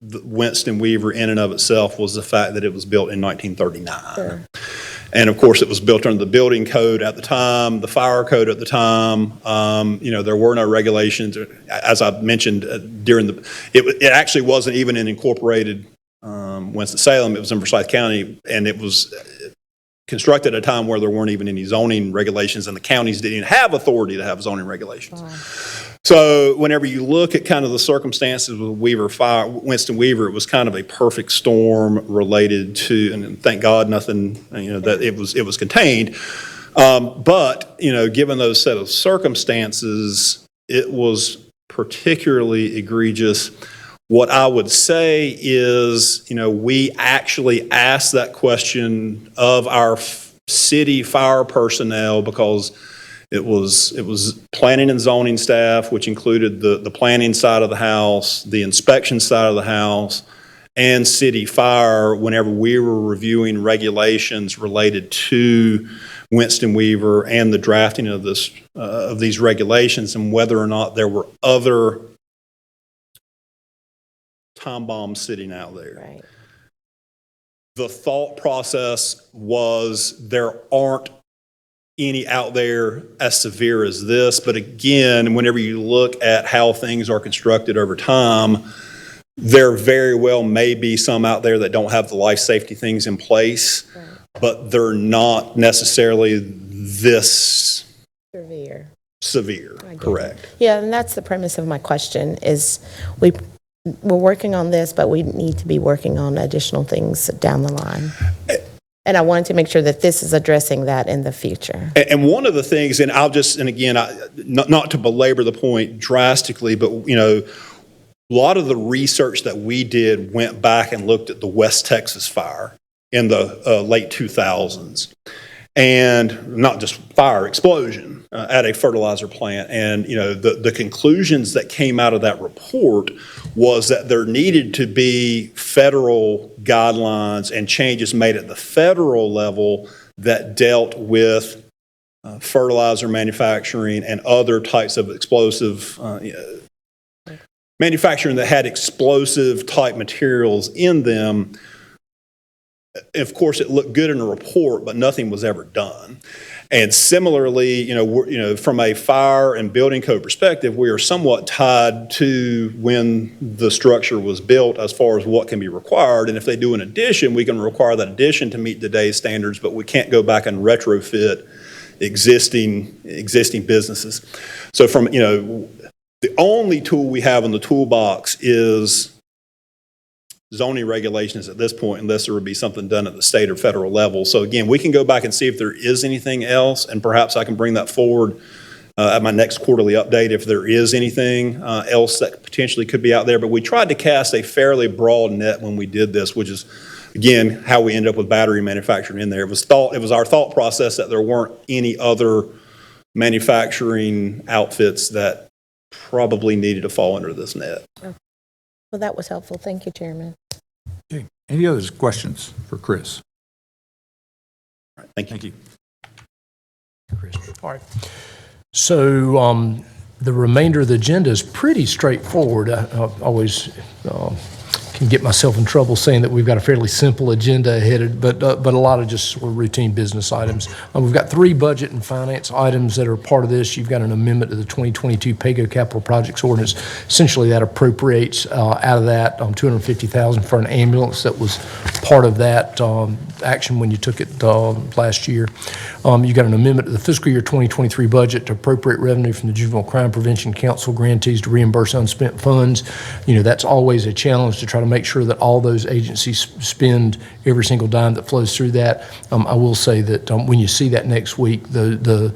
the Winston Weaver in and of itself was the fact that it was built in 1939. Sure. And of course, it was built under the building code at the time, the fire code at the time. There were no regulations. As I mentioned it actually wasn't even an incorporated Winston-Salem. It was in Forsyth County, and it was constructed at a time where there weren't even any zoning regulations, and the counties didn't even have authority to have zoning regulations. Wow. So whenever you look at kind of the circumstances with Winston Weaver, it was kind of a perfect storm related to, and thank God nothing, that it was contained. But given those set of circumstances, it was particularly egregious. What I would say is, we actually asked that question of our city fire personnel because it was planning and zoning staff, which included the planning side of the house, the inspection side of the house, and city fire whenever we were reviewing regulations related to Winston Weaver and the drafting of these regulations, and whether or not there were other time bombs sitting out there. Right. The thought process was there aren't any out there as severe as this, but again, whenever you look at how things are constructed over time, there very well may be some out there that don't have the life safety things in place, right, but they're not necessarily this severe, correct? Yeah, and that's the premise of my question is we're working on this, but we need to be working on additional things down the line. And I wanted to make sure that this is addressing that in the future. And one of the things, and again, not to belabor the point drastically, but, a lot of the research that we did went back and looked at the West Texas fire in the late 2000s. And not just fire, explosion at a fertilizer plant. And, the conclusions that came out of that report was that there needed to be federal guidelines and changes made at the federal level that dealt with fertilizer manufacturing and other types of explosive manufacturing that had explosive type materials in them. Of course, it looked good in a report, but nothing was ever done. And similarly, from a fire and building code perspective, we are somewhat tied to when the structure was built as far as what can be required. And if they do an addition, we can require that addition to meet today's standards, but we can't go back and retrofit existing businesses. So the only tool we have in the toolbox is zoning regulations at this point, unless there would be something done at the state or federal level. So again, we can go back and see if there is anything else, and perhaps I can bring that forward at my next quarterly update if there is anything else that potentially could be out there. But we tried to cast a fairly broad net when we did this, which is, again, how we end up with battery manufacturing in there. It was our thought process that there weren't any other manufacturing outfits that probably needed to fall under this net. Well, that was helpful. Thank you, Chairman. Okay. Any other questions for Chris? Thank you. Thank you. Chris. All right. So the remainder of the agenda is pretty straightforward. I always can get myself in trouble saying that we've got a fairly simple agenda ahead, but a lot of just sort of routine business items. We've got 3 budget and finance items that are part of this. You've got an amendment to the 2022 PAYGO Capital Projects Ordinance. Essentially, that appropriates out of that $250,000 for an ambulance that was part of that action when you took it last year. You got an amendment to the fiscal year 2023 budget to appropriate revenue from the Juvenile Crime Prevention Council grantees to reimburse unspent funds. You know, that's always a challenge to try to make sure that all those agencies spend every single dime that flows through that. I will say that when you see that next week, those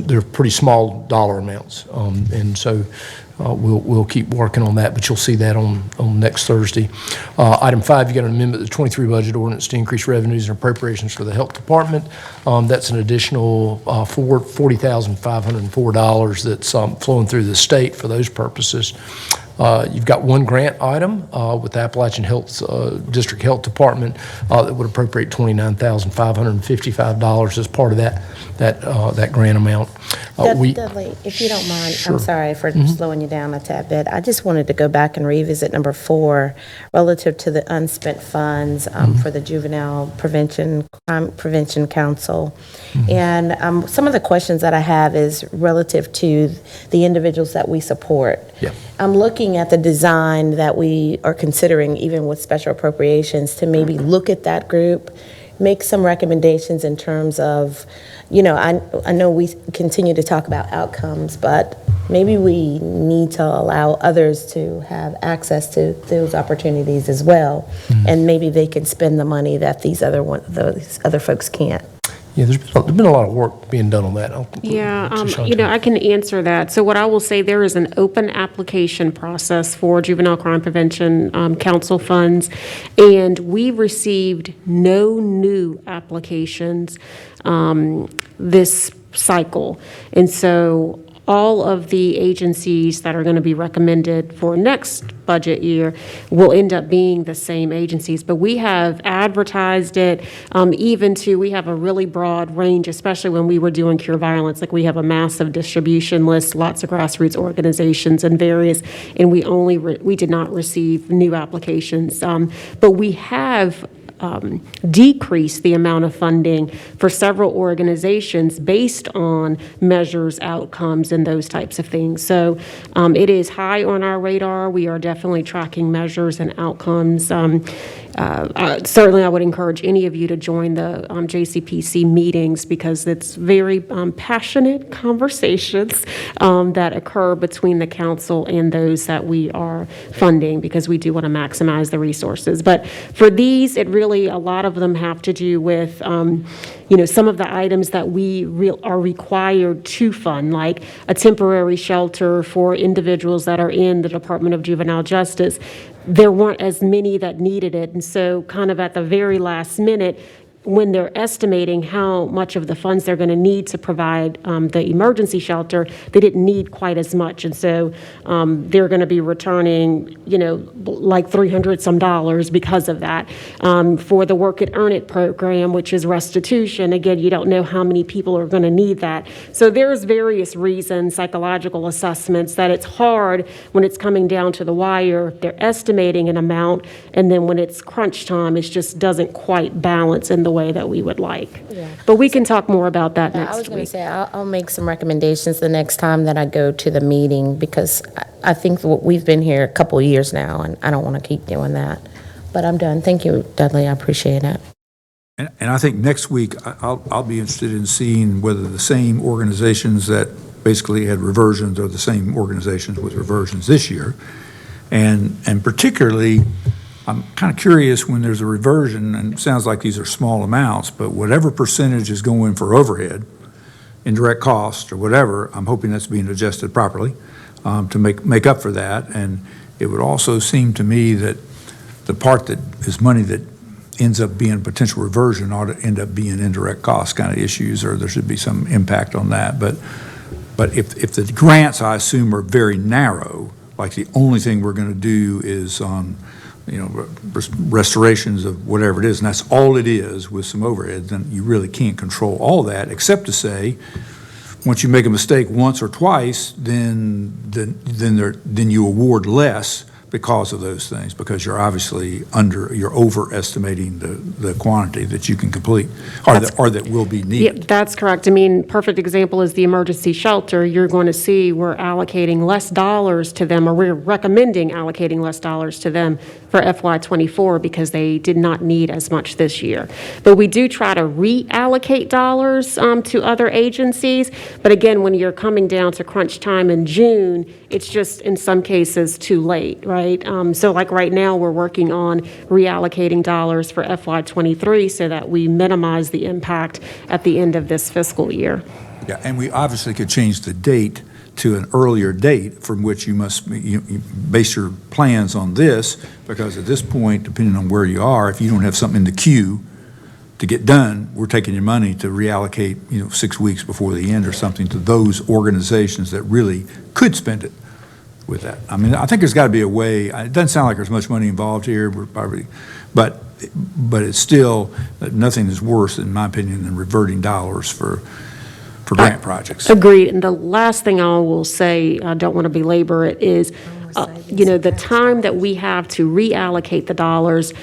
they're pretty small dollar amounts, and so we'll keep working on that. But you'll see that on next Thursday. Item 5, you got an amendment to the 23 budget ordinance to increase revenues and appropriations for the health department. That's an additional $40,504 that's flowing through the state for those purposes. You've got 1 grant item with the Appalachian Health District Health Department that would appropriate $29,555 as part of that grant amount. Dudley, if you don't mind, Sure. I'm sorry for slowing you down a tad bit. I just wanted to go back and revisit number 4 relative to the unspent funds for the Juvenile Crime Prevention Council. And some of the questions that I have is relative to the individuals that we support. Yeah. I'm looking at the design that we are considering, even with special appropriations, to maybe look at that group, make some recommendations in terms of, you know, I know we continue to talk about outcomes, but maybe we need to allow others to have access to those opportunities as well, and maybe they can spend the money that those other folks can't. Yeah, there's been a lot of work being done on that. Yeah, you know, I can answer that. So what I will say, there is an open application process for Juvenile Crime Prevention Council funds, and we received no new applications this cycle. And so all of the agencies that are going to be recommended for next budget year will end up being the same agencies. But we have advertised it we have a really broad range, especially when we were doing Cure Violence. Like, we have a massive distribution list, lots of grassroots organizations and various, and we did not receive new applications. But we have decrease the amount of funding for several organizations based on measures, outcomes, and those types of things. So it is high on our radar. We are definitely tracking measures and outcomes. Certainly, I would encourage any of you to join the JCPC meetings, because it's very passionate conversations that occur between the council and those that we are funding, because we do want to maximize the resources. But for these, a lot of them have to do with, some of the items that we are required to fund, like a temporary shelter for individuals that are in the Department of Juvenile Justice. There weren't as many that needed it, and so kind of at the very last minute, when they're estimating how much of the funds they're going to need to provide the emergency shelter, they didn't need quite as much. And so they're going to be returning, like $300 some because of that. For the Work It, Earn It program, which is restitution, again, you don't know how many people are going to need that. So there's various reasons, psychological assessments, that it's hard when it's coming down to the wire. They're estimating an amount, and then when it's crunch time, it just doesn't quite balance in the way that we would like. Yeah. But we can talk more about that next week. I was going to say, I'll make some recommendations the next time that I go to the meeting, because I think we've been here a couple of years now, and I don't want to keep doing that. But I'm done. Thank you, Dudley. I appreciate it. And I think next week, I'll be interested in seeing whether the same organizations that basically had reversions are the same organizations with reversions this year. And particularly, I'm kind of curious when there's a reversion, and it sounds like these are small amounts, but whatever percentage is going for overhead, indirect cost or whatever, I'm hoping that's being adjusted properly to make up for that. And it would also seem to me that the part that is money that ends up being potential reversion ought to end up being indirect cost kind of issues, or there should be some impact on that. But if the grants, I assume, are very narrow, like the only thing we're going to do is on restorations of whatever it is, and that's all it is with some overhead, then you really can't control all that, except to say, once you make a mistake once or twice, then you award less because of those things, because you're obviously you're overestimating the quantity that you can complete, or that will be needed. Yeah, that's correct. I mean, perfect example is the emergency shelter. You're going to see we're allocating less dollars to them, or we're recommending allocating less dollars to them for FY24 because they did not need as much this year. But we do try to reallocate dollars to other agencies. But again, when you're coming down to crunch time in June, it's just in some cases too late, right? So like right now, we're working on reallocating dollars for FY23 so that we minimize the impact at the end of this fiscal year. Yeah, and we obviously could change the date to an earlier date from which you must you base your plans on this, because at this point, depending on where you are, if you don't have something in the queue to get done, we're taking your money to reallocate, 6 weeks before the end or something to those organizations that really could spend it with that. I mean, I think there's got to be a way. It doesn't sound like there's much money involved here, but it's still, nothing is worse, in my opinion, than reverting dollars for grant projects. Agreed. And the last thing I will say, I don't want to belabor it, is, the time that we have to reallocate the dollars,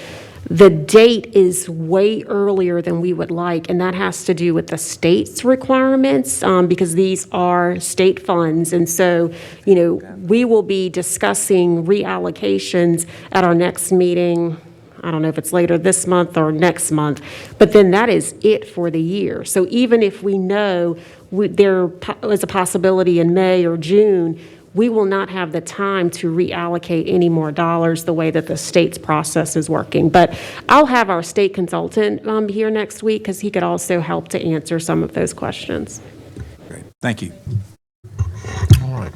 the date is way earlier than we would like, and that has to do with the state's requirements, because these are state funds. And so, we will be discussing reallocations at our next meeting. I don't know if it's later this month or next month, but then that is it for the year. So even if we know there is a possibility in May or June, we will not have the time to reallocate any more dollars the way that the state's process is working. But I'll have our state consultant here next week, because he could also help to answer some of those questions. Great. Thank you. All right.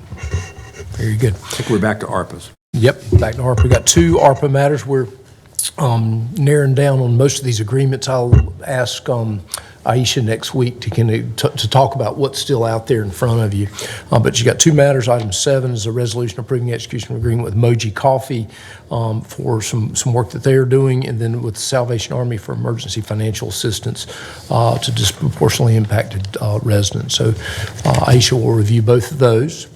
Very good. I think we're back to ARPAs. Yep, back to ARPA. We got 2 ARPA matters. We're narrowing down on most of these agreements. I'll ask Aisha next week to talk about what's still out there in front of you. But you got 2 matters. Item 7 is a resolution approving the execution of agreement with Moji Coffee for some work that they are doing, and then with the Salvation Army for emergency financial assistance to disproportionately impacted residents. So Aisha will review both of those.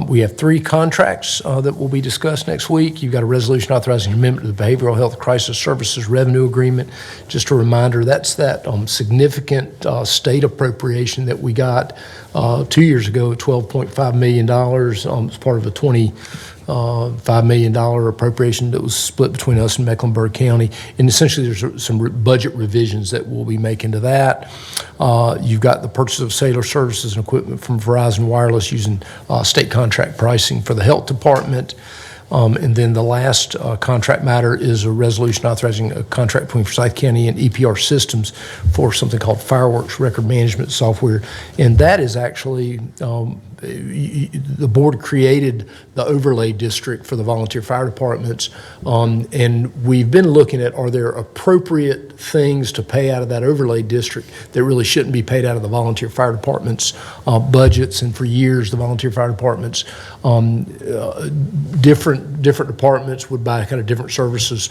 We have 3 contracts that will be discussed next week. You've got a resolution authorizing an amendment to the Behavioral Health Crisis Services Revenue Agreement. Just a reminder, that's that significant state appropriation that we got 2 years ago, $12.5 million as part of a $25 million appropriation that was split between us and Mecklenburg County. And essentially, there's some budget revisions that we'll be making to that. You've got the purchase of cellular services and equipment from Verizon Wireless using state contract pricing for the health department. And then the last contract matter is a resolution authorizing a contract between Forsyth County and EPR Systems for something called Fireworks Record Management Software. And that is actually, the board created the overlay district for the volunteer fire departments. And we've been looking at, are there appropriate things to pay out of that overlay district that really shouldn't be paid out of the volunteer fire department's budgets? And for years, the volunteer fire departments, different departments would buy kind of different services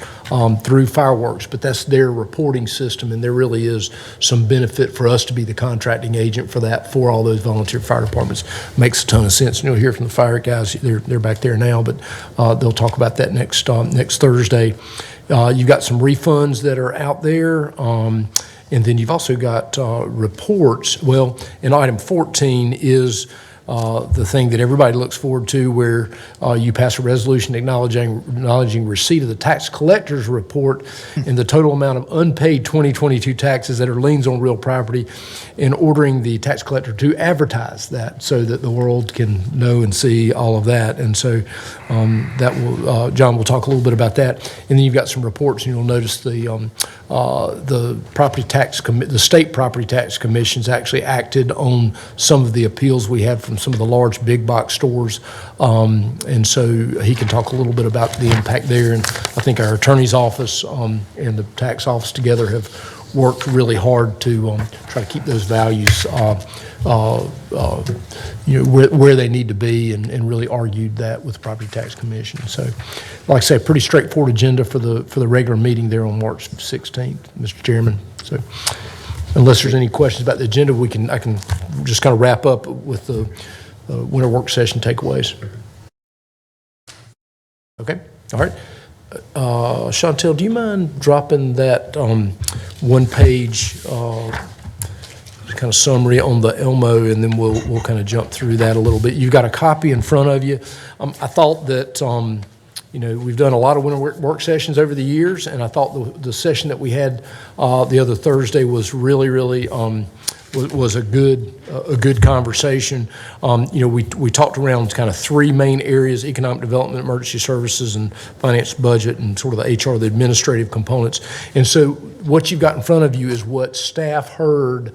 through fireworks, but that's their reporting system, and there really is some benefit for us to be the contracting agent for that for all those volunteer fire departments. Makes a ton of sense. And you'll hear from the fire guys. They're back there now, but they'll talk about that next Thursday. You've got some refunds that are out there. And then you've also got reports. Well, in item 14 is the thing that everybody looks forward to, where you pass a resolution acknowledging receipt of the tax collector's report and the total amount of unpaid 2022 taxes that are liens on real property, and ordering the tax collector to advertise that so that the world can know and see all of that. And so that will John will talk a little bit about that. And then you've got some reports, and you'll notice the property tax the state property tax commissions actually acted on some of the appeals we had from some of the large big box stores, and so he can talk a little bit about the impact there. And I think our attorney's office and the tax office together have worked really hard to try to keep those values where they need to be, and really argued that with the Property Tax Commission. So, like I say, pretty straightforward agenda for the regular meeting there on March 16th, Mr. Chairman. So, unless there's any questions about the agenda, I can just kind of wrap up with the winter work session takeaways. Okay, all right. Chantel, do you mind dropping that one-page kind of summary on the Elmo, and then we'll kind of jump through that a little bit. You've got a copy in front of you. I thought that we've done a lot of winter work sessions over the years, and I thought the session that we had the other Thursday was really was a good conversation. We talked around kind of three main areas: economic development, emergency services, and finance budget, and sort of the HR, the administrative components. And so what you've got in front of you is what staff heard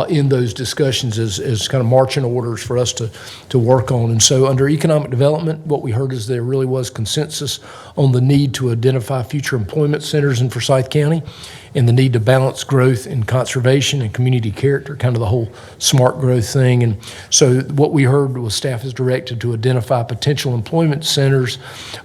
in those discussions as kind of marching orders for us to work on. And so under economic development, what we heard is there really was consensus on the need to identify future employment centers in Forsyth County, and the need to balance growth and conservation and community character, kind of the whole smart growth thing. And so what we heard was staff is directed to identify potential employment centers,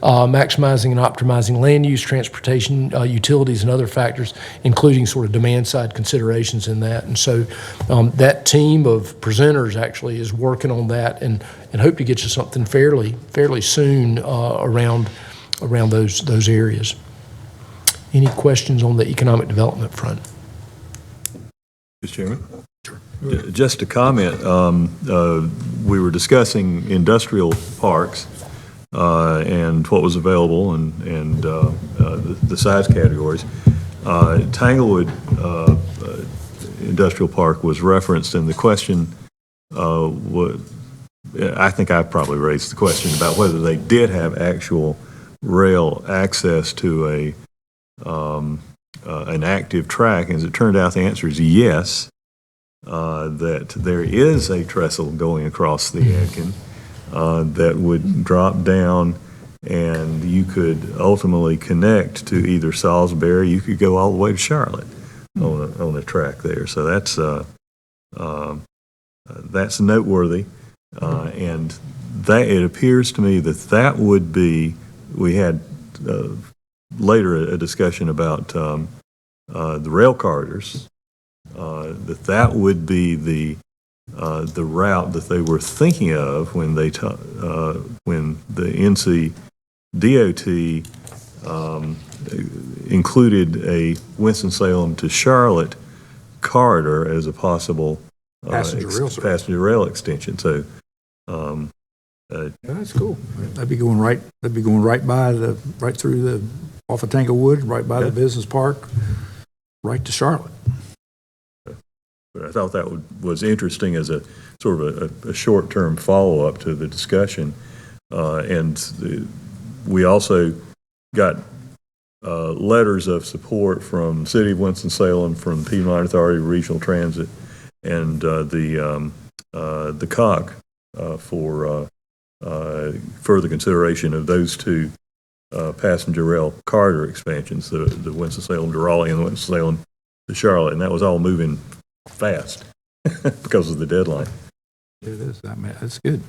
maximizing and optimizing land use, transportation, utilities, and other factors, including sort of demand side considerations in that. And so that team of presenters actually is working on that, and hope to get you something fairly soon around those areas. Any questions on the economic development front? Mr. Chairman? Sure. Just a comment. We were discussing industrial parks and what was available and the size categories. Tanglewood Industrial Park was referenced, and the question I think I probably raised the question about whether they did have actual rail access to an active track. As it turned out, the answer is yes, that there is a trestle going across the Yadkin that would drop down, and you could ultimately connect to either Salisbury. You could go all the way to Charlotte on a track there. So that's noteworthy, and that it appears to me that would be. We had later a discussion about the rail corridors, that would be the route that they were thinking of when when the NC DOT included a Winston-Salem to Charlotte corridor as a possible passenger rail extension. So that's cool. That'd be going right through off of Tanglewood, right by the business park, right to Charlotte. But I thought that was interesting as a sort of a short-term follow-up to the discussion. We also got letters of support from City of Winston-Salem, from Piedmont Authority Regional Transit, and the COG for further consideration of those two passenger rail corridor expansions, the Winston-Salem to Raleigh and the Winston-Salem to Charlotte, and that was all moving fast because of the deadline. It is. I mean, that's good.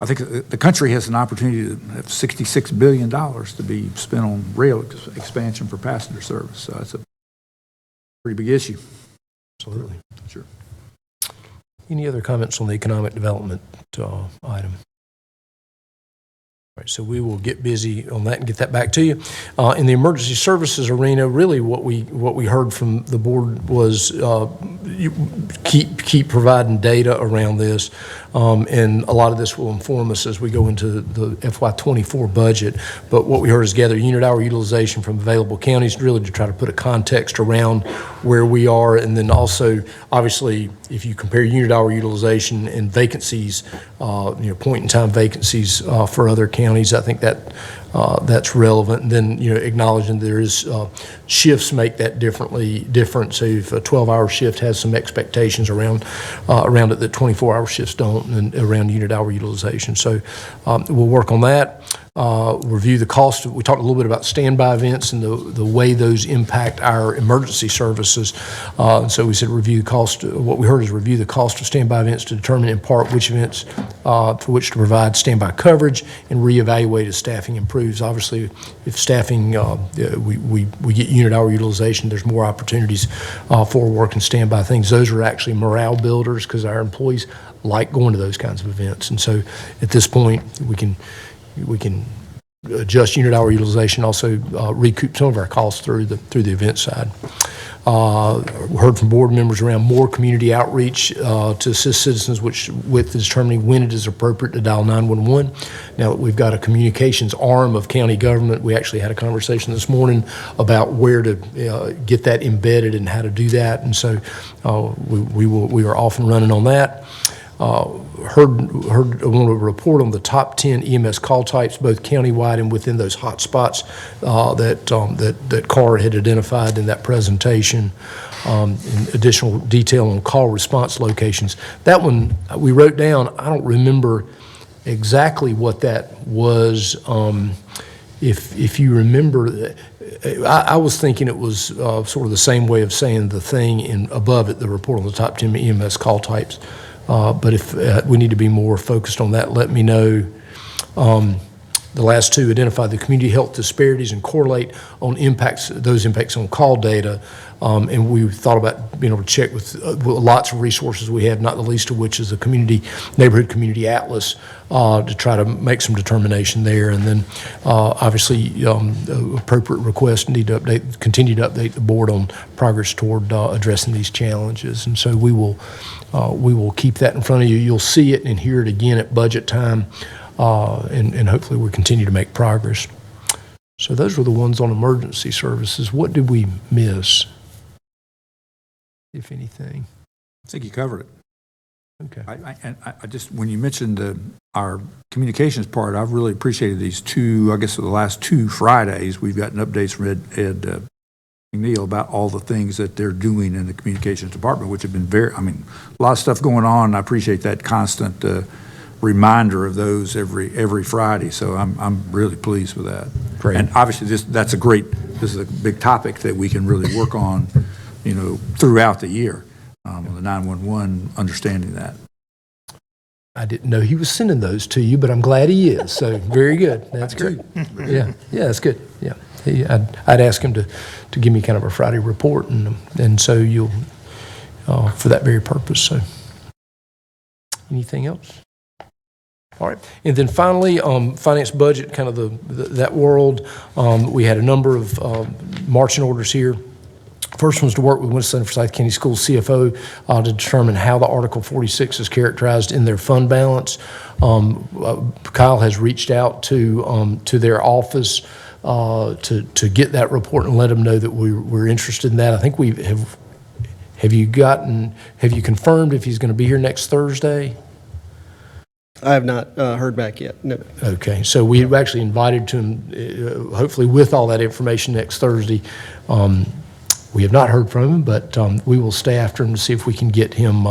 I think the country has an opportunity to have $66 billion to be spent on rail expansion for passenger service. So that's a pretty big issue. Absolutely. Sure. Any other comments on the economic development item? All right, so we will get busy on that and get that back to you. In the emergency services arena, really what we heard from the board was keep providing data around this, and a lot of this will inform us as we go into the FY24 budget. But what we heard is gather unit hour utilization from available counties, really to try to put a context around where we are, and then also, obviously, if you compare unit hour utilization and vacancies, point in time vacancies for other counties, I think that that's relevant. And then, acknowledging there is, shifts make that different. So if a 12-hour shift has some expectations around it that 24-hour shifts don't, and around unit hour utilization. So we'll work on that. Review the cost. We talked a little bit about standby events and the way those impact our emergency services. And so we said review the cost. What we heard is review the cost of standby events to determine in part which events for which to provide standby coverage, and reevaluate as staffing improves. Obviously, if staffing, we get unit hour utilization, there's more opportunities for work and standby things. Those are actually morale builders because our employees like going to those kinds of events. And so at this point, we can adjust unit hour utilization, also recoup some of our costs through the event side. We heard from board members around more community outreach to assist citizens with determining when it is appropriate to dial 911. Now that we've got a communications arm of county government, we actually had a conversation this morning about where to get that embedded and how to do that. And so we are off and running on that. I want to report on the top 10 EMS call types, both countywide and within those hot spots that Carr had identified in that presentation. And additional detail on call response locations. That one we wrote down. I don't remember exactly what that was. If you remember, I was thinking it was sort of the same way of saying the thing above it, the report on the top 10 EMS call types. But if we need to be more focused on that, let me know. The last two, identify the community health disparities and correlate on those impacts on call data. And we thought about being able to check with lots of resources we have, not the least of which is the neighborhood community atlas, to try to make some determination there. And then obviously appropriate requests need to continue to update the board on progress toward addressing these challenges. And so we will keep that in front of you. You'll see it and hear it again at budget time. And hopefully we'll continue to make progress. So those were the ones on emergency services. What did we miss, if anything? I think you covered it. Okay. I just, when you mentioned our communications part, I've really appreciated these two, I guess the last two Fridays, we've gotten updates from Ed McNeil about all the things that they're doing in the communications department, which have been a lot of stuff going on. I appreciate that constant reminder of those every Friday. So I'm really pleased with that. Great. And obviously this is a big topic that we can really work on, throughout the year, on the 911, understanding that. I didn't know he was sending those to you, but I'm glad he is. So very good. That's great. Yeah, that's good. Yeah, I'd ask him to give me kind of a Friday report, and so you'll for that very purpose. So anything else? All right, and then finally, finance budget, kind of that world. We had a number of marching orders here. First one was to work with Winston Forsyth County Schools CFO to determine how the Article 46 is characterized in their fund balance. Kyle has reached out to their office to get that report and let them know that we're interested in that. I think have you confirmed if he's going to be here next Thursday? I have not heard back yet, no. Okay, so we've actually invited to him, hopefully with all that information next Thursday. We have not heard from him, but we will stay after him to see if we can get him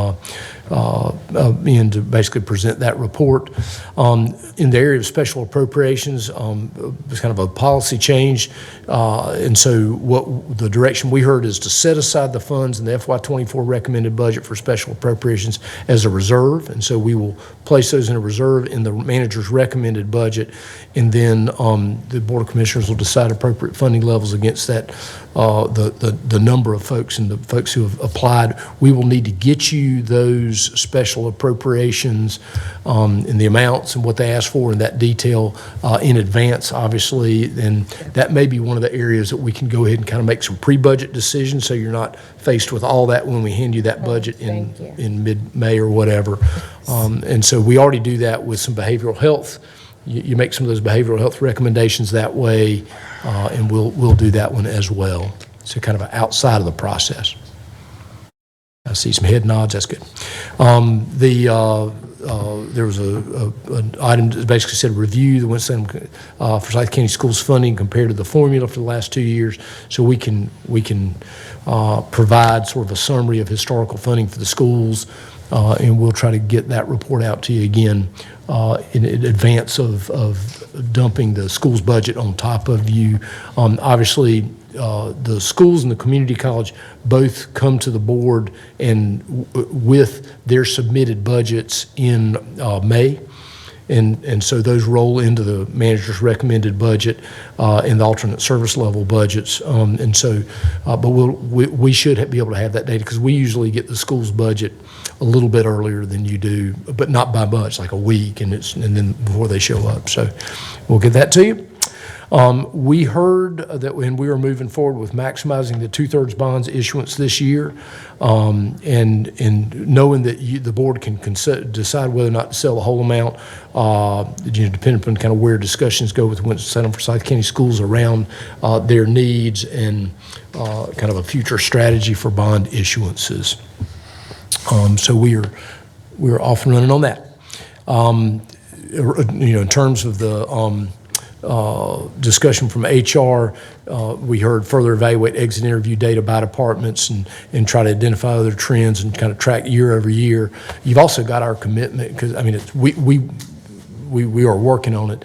in to basically present that report. In the area of special appropriations, it's kind of a policy change. And so what the direction we heard is to set aside the funds in the FY24 recommended budget for special appropriations as a reserve. And so we will place those in a reserve in the manager's recommended budget. And then the Board of Commissioners will decide appropriate funding levels against that, the number of folks and the folks who have applied. We will need to get you those special appropriations and the amounts and what they ask for in that detail in advance, obviously. And that may be one of the areas that we can go ahead and kind of make some pre-budget decisions so you're not faced with all that when we hand you that budget in mid-May or whatever. And so we already do that with some behavioral health. You make some of those behavioral health recommendations that way, and we'll do that one as well. So kind of outside of the process. I see some head nods. That's good. there was an item that basically said review the Winston-Salem Forsyth County Schools funding compared to the formula for the last 2 years, so we can provide sort of a summary of historical funding for the schools, and we'll try to get that report out to you again in advance of dumping the school's budget on top of you. Obviously, the schools and the community college both come to the board and with their submitted budgets in May. And so those roll into the manager's recommended budget and the alternate service level budgets. And so, but we should be able to have that data because we usually get the school's budget a little bit earlier than you do, but not by much, like a week, and then before they show up. So we'll get that to you. We heard that when we were moving forward with maximizing the 2/3 bonds issuance this year, and knowing that the board can decide whether or not to sell the whole amount, depending upon kind of where discussions go with Winston-Salem Forsyth County Schools around their needs and kind of a future strategy for bond issuances. So we're off and running on that. In terms of the discussion from HR, we heard further evaluate exit interview data by departments and try to identify other trends and kind of track year over year. You've also got our commitment, because I mean, we are working on it,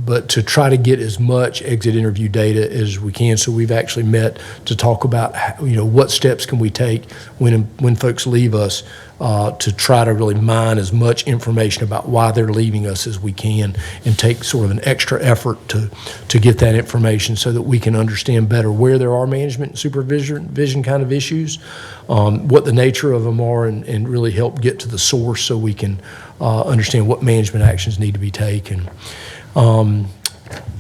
but to try to get as much exit interview data as we can. So we've actually met to talk about what steps can we take when folks leave us, to try to really mine as much information about why they're leaving us as we can, and take sort of an extra effort to get that information so that we can understand better where there are management and supervision kind of issues, what the nature of them are, and really help get to the source so we can understand what management actions need to be taken.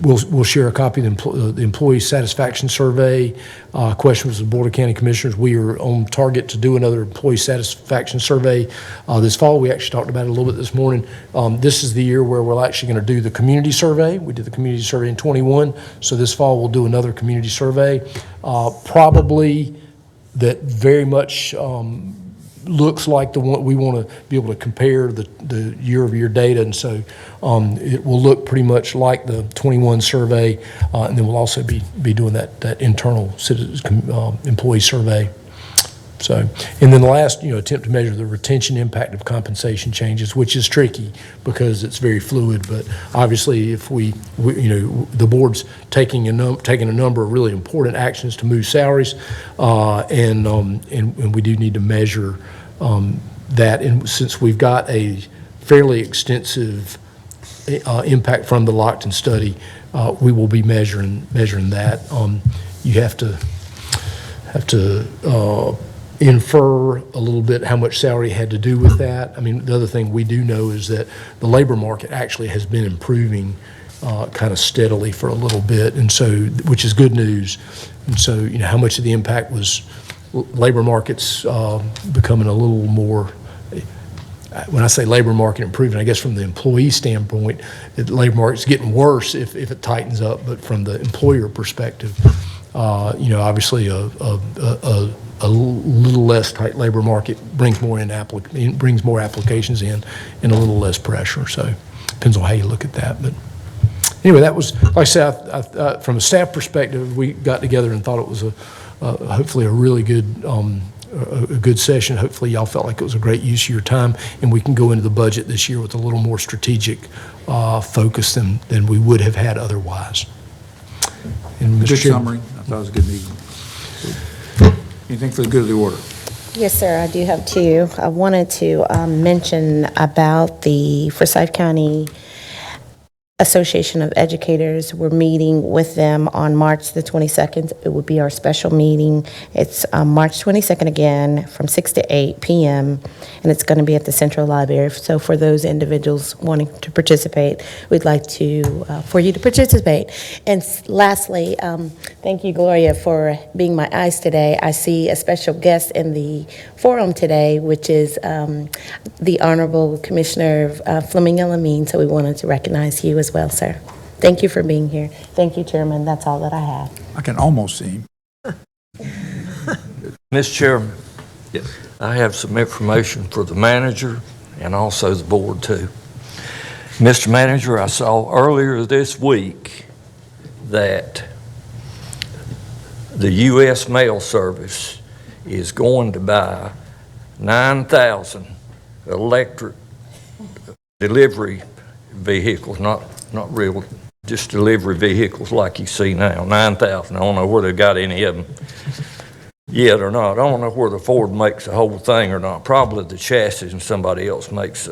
We'll share a copy of the employee satisfaction survey. Question was the Board of County Commissioners. We are on target to do another employee satisfaction survey this fall. We actually talked about it a little bit this morning. This is the year where we're actually going to do the community survey. We did the community survey in '21, so this fall we'll do another community survey. Probably that very much looks like the one we want to be able to compare the year-over-year data, and so it will look pretty much like the '21 survey, and then we'll also be doing that internal employee survey. So, and then the last, attempt to measure the retention impact of compensation changes, which is tricky because it's very fluid. But obviously, if we the board's taking a number of really important actions to move salaries, and we do need to measure that. And since we've got a fairly extensive impact from the Lockton study, we will be measuring that. You have to infer a little bit how much salary had to do with that. I mean, the other thing we do know is that the labor market actually has been improving kind of steadily for a little bit, and so, which is good news. And so, how much of the impact was labor markets becoming a little more, when I say labor market improving, I guess from the employee standpoint, the labor market's getting worse if it tightens up, but from the employer perspective, obviously a little less tight labor market brings more applications in, and a little less pressure. So depends on how you look at that. But anyway, that was, like I said, from a staff perspective, we got together and thought it was hopefully a really good a good session. Hopefully y'all felt like it was a great use of your time, and we can go into the budget this year with a little more strategic focus than we would have had otherwise. And Good summary. I thought it was a good meeting. Anything for the good of the order? Yes, sir, I do have two. I wanted to mention about the Forsyth County Association of Educators. We're meeting with them on March the 22nd. It would be our special meeting. It's March 22nd again from 6 to 8 p.m. and it's going to be at the Central Library. So for those individuals wanting to participate, we'd like to for you to participate. And lastly, thank you, Gloria, for being my eyes today. I see a special guest in the forum today, which is the Honorable Commissioner Fleming-Elamine. So we wanted to recognize you as well, sir. Thank you for being here. Thank you, Chairman. That's all that I have. I can almost see him. Mr. Chairman, Yes. I have some information for the manager and also the board too. Mr. Manager, I saw earlier this week that the U.S. Mail Service is going to buy 9,000 electric delivery vehicles, not real, just delivery vehicles like you see now, 9,000. I don't know where they got any of them yet or not. I don't know whether Ford makes the whole thing or not. Probably the chassis and somebody else makes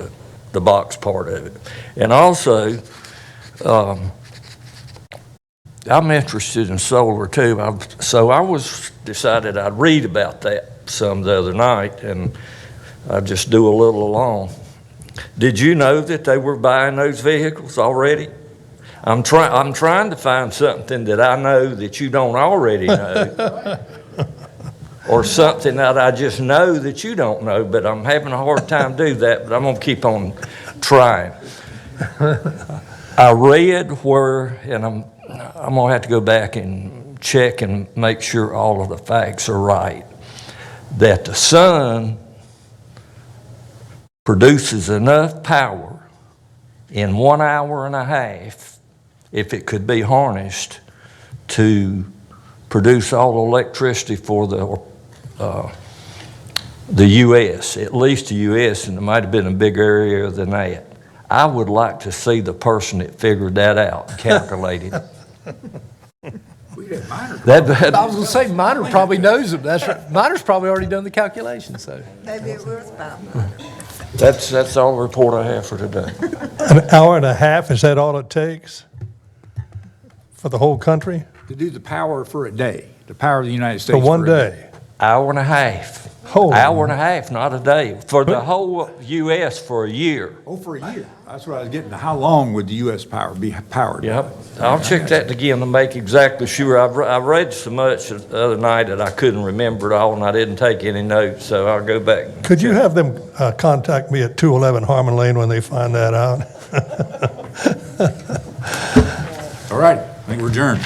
the box part of it. And also, I'm interested in solar too. So I decided I'd read about that some the other night, and I just do a little along. Did you know that they were buying those vehicles already? I'm trying to find something that I know that you don't already know, or something that I just know that you don't know, but I'm having a hard time do that, but I'm going to keep on trying. I read where, and I'm going to have to go back and check and make sure all of the facts are right, that the sun produces enough power in 1 hour and a half, if it could be harnessed, to produce all the electricity for the U.S., at least the U.S., and it might have been a bigger area than that. I would like to see the person that figured that out and calculated it. I was going to say, Minor probably knows them. That's right. Minor's probably already done the calculation, so. Maybe it was about money. That's all the report I have for today. An hour and a half, is that all it takes for the whole country? To do the power for a day, the power of the United For States. one a day? Hour and a half. Holy. Hour and a half, not a day. For the whole U.S. for a year. Oh, for a year. That's what I was getting to. How long would the U.S. power be powered? Yep. I'll check that again to make exactly sure. I read so much the other night that I couldn't remember it all, and I didn't take any notes, so I'll go back. Could you have them contact me at 211 Harmon Lane when they find that out? All right, I think we're adjourned.